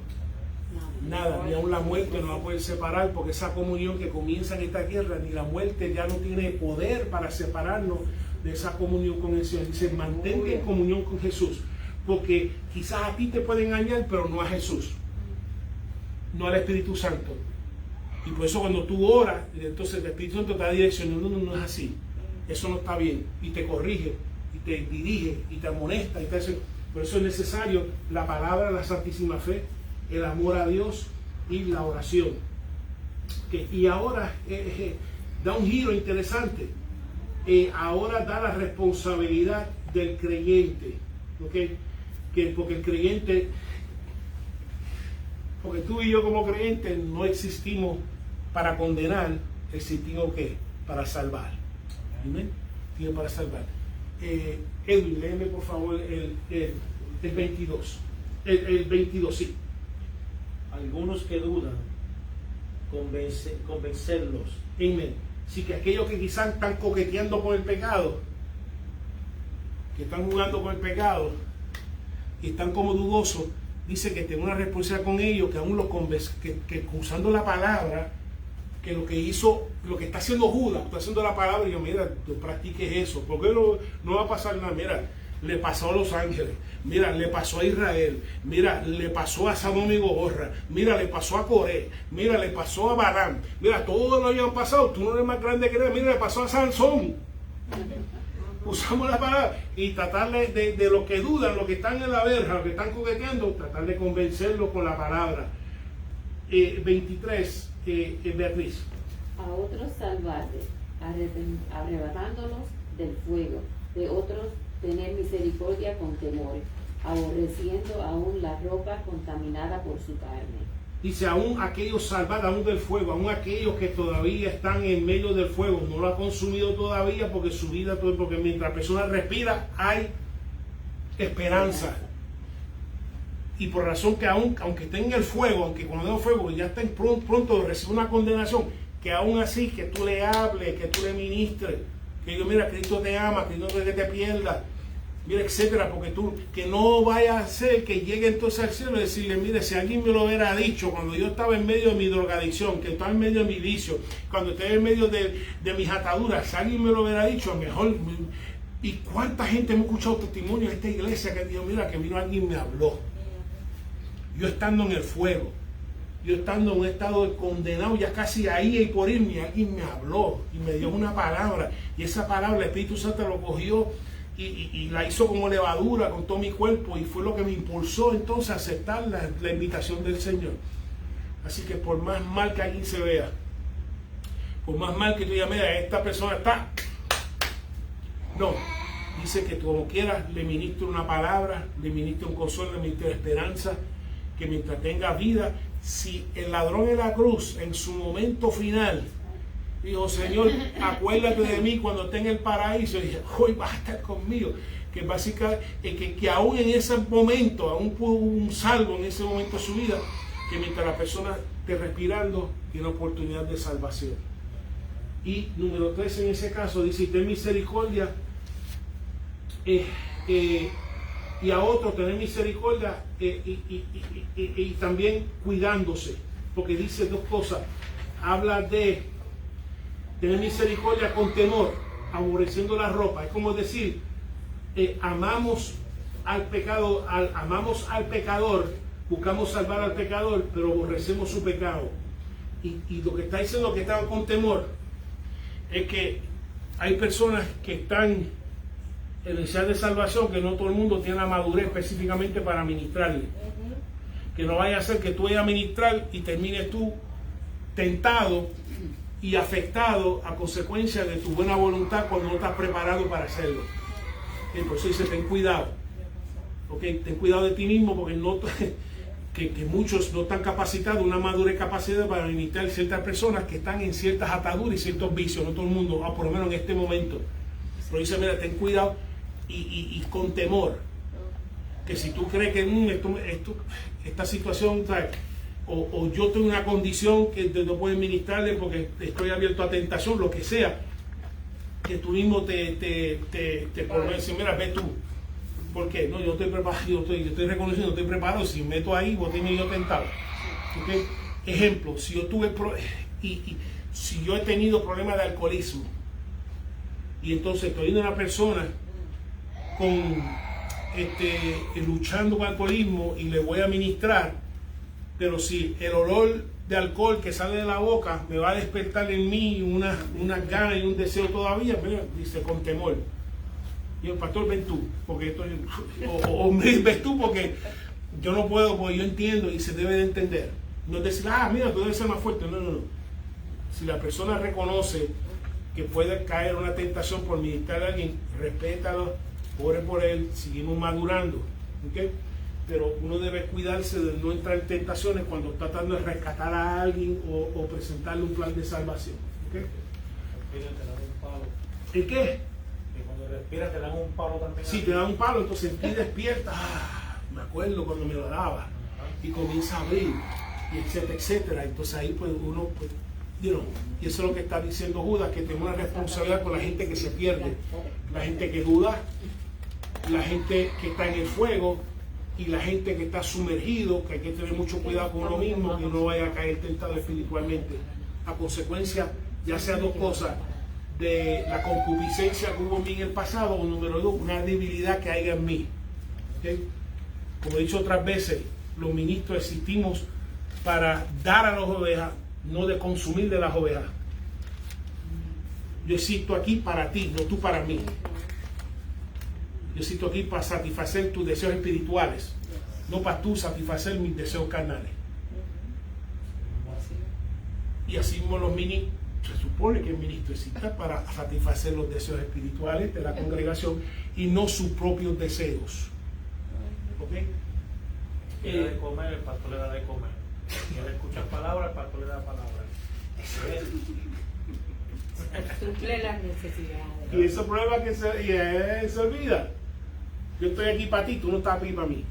Nada, ni aun la muerte nos va a poder separar, porque esa comunión que comienza en esta tierra, ni la muerte ya no tiene poder para separarnos de esa comunión con el Señor. Dice, mantente en comunión con Jesús, porque quizás a ti te puede engañar, pero no a Jesús, no al Espíritu Santo. Y por eso cuando tú oras, entonces el Espíritu Santo te da dirección. No es así, eso no está bien, y te corrige, y te dirige, y te amonesta, y te hace. Por eso es necesario la palabra, la santísima fe, el amor a Dios y la oración. Y ahora da un giro interesante. Ahora da la responsabilidad del creyente. ¿Okay? Porque el creyente, porque tú y yo como creyentes no existimos para condenar, existimos ¿qué? Para salvar. ¿Amén? Existimos para salvar. Edwin, léeme por favor el 22. El 22, sí. Algunos que dudan, convencerlos. Amén. Sí, que aquellos que quizás están coqueteando con el pecado, que están jugando con el pecado y están como dudosos, dice que tiene una responsabilidad con ellos, que aún que usando la palabra, que lo que hizo, lo que está haciendo Judas, está haciendo la palabra, y yo, mira, tú practiques eso, porque no va a pasar nada. Mira, le pasó a los ángeles, mira, le pasó a Israel, mira, le pasó a Sodoma y Gomorra, mira, le pasó a Coré, mira, le pasó a Balaam, mira, todos lo habían pasado, tú no eres más grande que él, mira, le pasó a Sansón. Usamos la palabra y tratar de los que dudan, los que están en la verja, los que están coqueteando, tratar de convencerlos con la palabra. 23, Beatriz. A otros salvarles, arrebatándolos del fuego, de otros tener misericordia con temor, aborreciendo aún la ropa contaminada por su carne. Dice, aún aquellos salvados, aún del fuego, aún aquellos que todavía están en medio del fuego, no lo ha consumido todavía porque su vida, porque mientras la persona respira hay esperanza. Y por razón que aunque esté en el fuego, aunque cuando den fuego ya estén pronto de recibir una condenación, que aún así que tú le hables, que tú le ministres, que digo, mira, Cristo te ama, que no quiere que te pierdas, mira, etcétera, porque tú, que no vaya a ser que llegue entonces al cielo y decirle, mire, si alguien me lo hubiera dicho cuando yo estaba en medio de mi drogadicción, que estaba en medio de mi vicio, cuando estaba en medio de mis ataduras, si alguien me lo hubiera dicho, mejor. ¿Y cuánta gente hemos escuchado testimonios de esta iglesia que dijo, mira, que vino alguien me habló? Yo estando en el fuego, yo estando en un estado de condenado, ya casi ahí y por irme, alguien me habló y me dio una palabra, y esa palabra el Espíritu Santo lo cogió y la hizo como levadura con todo mi cuerpo, y fue lo que me impulsó entonces a aceptar la invitación del Señor. Así que por más mal que alguien se vea, por más mal que tú digas, mira, esta persona está, no, dice que como quieras le ministre una palabra, le ministre un consuelo, le ministre esperanza, que mientras tenga vida, si el ladrón en la cruz en su momento final dijo, Señor, acuérdate de mí cuando esté en el paraíso, y dije, hoy vas a estar conmigo, que básicamente que aún en ese momento, aún pudo un salvo en ese momento de su vida, que mientras la persona esté respirando tiene oportunidad de salvación. Y número 3 en ese caso dice, ten misericordia y a otros tener misericordia y también cuidándose, porque dice dos cosas. Habla de tener misericordia con temor, aborreciendo la ropa. Es como decir, amamos al pecador, buscamos salvar al pecador, pero aborrecemos su pecado. Y lo que está diciendo que están con temor es que hay personas que están en necesidad de salvación, que no todo el mundo tiene la madurez específicamente para ministrarle. Que no vaya a ser que tú vayas a ministrar y termines tú tentado y afectado a consecuencia de tu buena voluntad cuando no estás preparado para hacerlo. Y por eso dice, ten cuidado. Okay, ten cuidado de ti mismo, porque que muchos no están capacitados, una madurez capacidad para ministrar a ciertas personas que están en ciertas ataduras y ciertos vicios, no todo el mundo, por lo menos en este momento. Pero dice, mira, ten cuidado y con temor. Que si tú crees que esta situación, ¿sabes? O yo tengo una condición que no puedo ministrarle porque estoy abierto a tentación, lo que sea, que tú mismo te convences, mira, ve tú. ¿Por qué? No, yo estoy preparado, yo estoy reconociendo, estoy preparado, si meto ahí, voy a tener yo tentado. ¿Okay? Ejemplo, si yo tuve si yo he tenido problemas de alcoholismo, y entonces estoy viendo a una persona luchando con alcoholismo y le voy a ministrar, pero si el olor de alcohol que sale de la boca me va a despertar en mí unas ganas y un deseo todavía, mira, dice con temor. Y el pastor, ven tú, porque estoy, o ves tú porque yo no puedo, porque yo entiendo y se debe de entender. No es decir, mira, tú debes ser más fuerte. No. Si la persona reconoce que puede caer una tentación por ministrar a alguien, respétalo, ore por él, seguimos madurando. ¿Okay? Pero uno debe cuidarse de no entrar en tentaciones cuando está tratando de rescatar a alguien o presentarle un plan de salvación. ¿Okay? ¿El qué? Que cuando respiras te dan un palo también. Sí, te dan un palo, entonces tú despiertas. Me acuerdo cuando me lo daba. Y comienza a abrir, y etcétera, etcétera. Entonces ahí pues uno, y eso es lo que está diciendo Judas, que tengo una responsabilidad con la gente que se pierde, la gente que duda, la gente que está en el fuego, y la gente que está sumergido, que hay que tener mucho cuidado con uno mismo, que no vaya a caer tentado espiritualmente. A consecuencia, ya sea dos cosas, de la concupiscencia que hubo en mí en el pasado, o número dos, una debilidad que haya en mí. ¿Okay? Como he dicho otras veces, los ministros existimos para dar a las ovejas, no de consumir de las ovejas. Yo existo aquí para ti, no tú para mí. Yo existo aquí para satisfacer tus deseos espirituales, no para tú satisfacer mis deseos carnales. Y así mismo los ministros, se supone que el ministro existe para satisfacer los deseos espirituales de la congregación y no sus propios deseos. ¿Ok? Le da de comer, el pastor le da de comer. Quiere escuchar palabras, el pastor le da palabras. Suple las necesidades. Y eso prueba que se olvida. Yo estoy aquí para ti, tú no estás aquí para mí.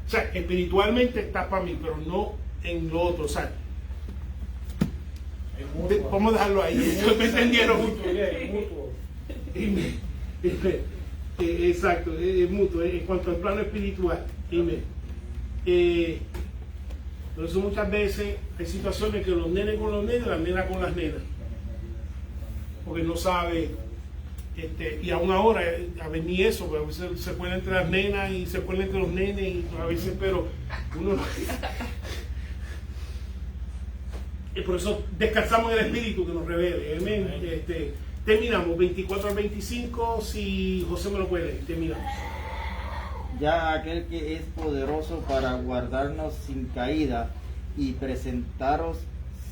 O sea, espiritualmente estás para mí, pero no en lo otro. O sea, vamos a dejarlo ahí. ¿Me entendieron? Exacto, es mutuo. En cuanto al plano espiritual. Por eso muchas veces hay situaciones que los nenes con los nenes, las nenas con las nenas. Porque no sabe, y aún ahora, a ver, ni eso, porque a veces se cuela entre las nenas y se cuela entre los nenes, y a veces, pero uno no. Y por eso descansamos en el Espíritu que nos revele. Amén. Terminamos 24 al 25, si José me lo puede leer, terminamos. Ya aquel que es poderoso para guardarnos sin caída y presentaros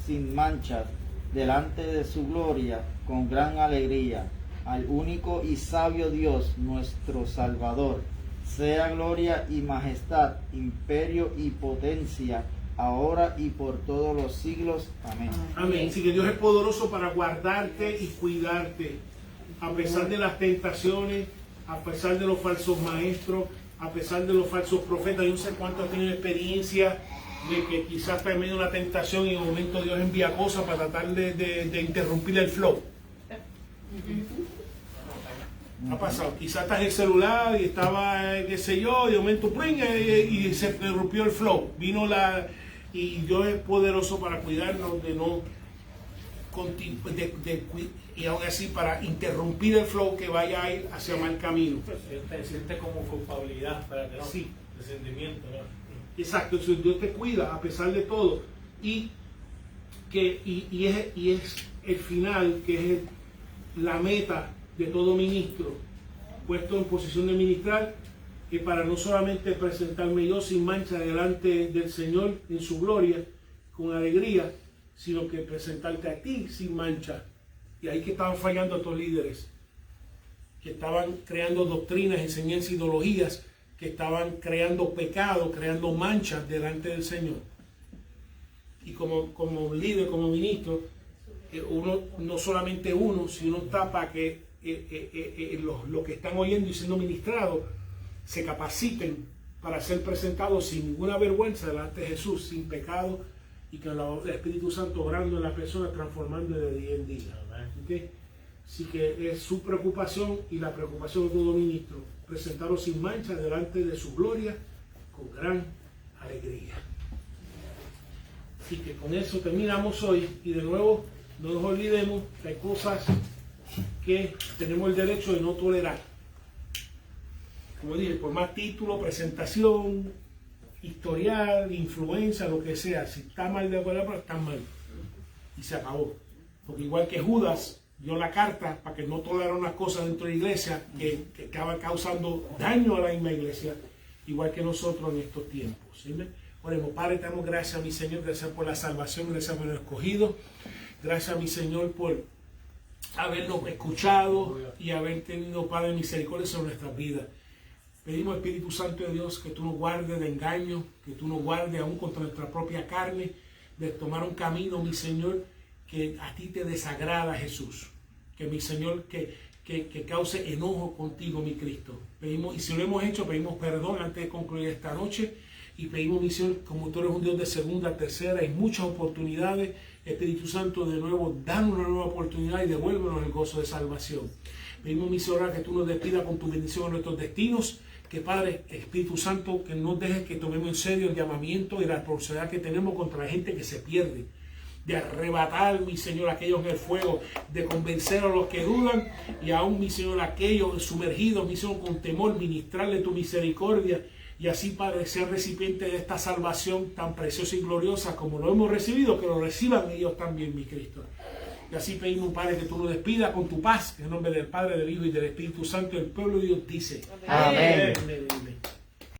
sin manchas delante de su gloria con gran alegría, al único y sabio Dios, nuestro Salvador, sea gloria y majestad, imperio y potencia, ahora y por todos los siglos. Amén. Amén. Así que Dios es poderoso para guardarte y cuidarte, a pesar de las tentaciones, a pesar de los falsos maestros, a pesar de los falsos profetas. Yo no sé cuántos han tenido experiencia de que quizás está en medio de una tentación y en un momento Dios envía cosas para tratar de interrumpir el flow. Ha pasado. Quizás estás en el celular y estaba, qué sé yo, y de momento y se interrumpió el flow. Y Dios es poderoso para cuidarnos de no y aún así para interrumpir el flow que vaya a ir hacia mal camino. Siente como culpabilidad, espérate, ¿no? Sí. Resentimiento, ¿no? Exacto, entonces Dios te cuida a pesar de todo. Y es el final, que es la meta de todo ministro, puesto en posición de ministrar, que para no solamente presentarme yo sin mancha delante del Señor en su gloria, con alegría, sino que presentarte a ti sin mancha. Y ahí que estaban fallando estos líderes, que estaban creando doctrinas, enseñanzas, ideologías, que estaban creando pecado, creando manchas delante del Señor. Y como líder, como ministro, uno, no solamente uno, sino está para que los que están oyendo y siendo ministrados se capaciten para ser presentados sin ninguna vergüenza delante de Jesús, sin pecado, y con el Espíritu Santo obrando en la persona, transformando de día en día. ¿Okay? Así que es su preocupación y la preocupación de todo ministro, presentarlos sin mancha delante de su gloria con gran alegría. Así que con eso terminamos hoy, y de nuevo no nos olvidemos que hay cosas que tenemos el derecho de no tolerar. Como dije, por más título, presentación, historial, influencia, lo que sea, si está mal de palabra, está mal. Y se acabó. Porque igual que Judas dio la carta para que no tolerara unas cosas dentro de la iglesia que acaban causando daño a la misma iglesia, igual que nosotros en estos tiempos. ¿Sí? Oremos. Padre, te damos gracias a mi Señor, gracias por la salvación, gracias por el escogido, gracias a mi Señor por habernos escuchado y haber tenido, Padre, misericordia sobre nuestras vidas. Pedimos, Espíritu Santo de Dios, que tú nos guardes de engaño, que tú nos guardes aún contra nuestra propia carne, de tomar un camino, mi Señor, que a ti te desagrada, Jesús. Que mi Señor, que cause enojo contigo, mi Cristo. Pedimos, y si lo hemos hecho, pedimos perdón antes de concluir esta noche. Y pedimos, mi Señor, como tú eres un Dios de segunda, tercera y muchas oportunidades, Espíritu Santo, de nuevo, danos una nueva oportunidad y devuélvenos el gozo de salvación. Pedimos, mi Señor, que tú nos despidas con tu bendición en nuestros destinos, Que Padre, Espíritu Santo, que no dejes que tomemos en serio el llamamiento y la responsabilidad que tenemos contra la gente que se pierde. De arrebatar, mi Señor, a aquellos en el fuego, de convencer a los que dudan y aún, mi Señor, a aquellos sumergidos, mi Señor, con temor, ministrarle tu misericordia y así, Padre, ser recipiente de esta salvación tan preciosa y gloriosa como lo hemos recibido, que lo reciban ellos también, mi Cristo. Y así pedimos, Padre, que tú nos despidas con tu paz, en nombre del Padre, del Hijo y del Espíritu Santo. El pueblo de Dios dice: Amén. Amén.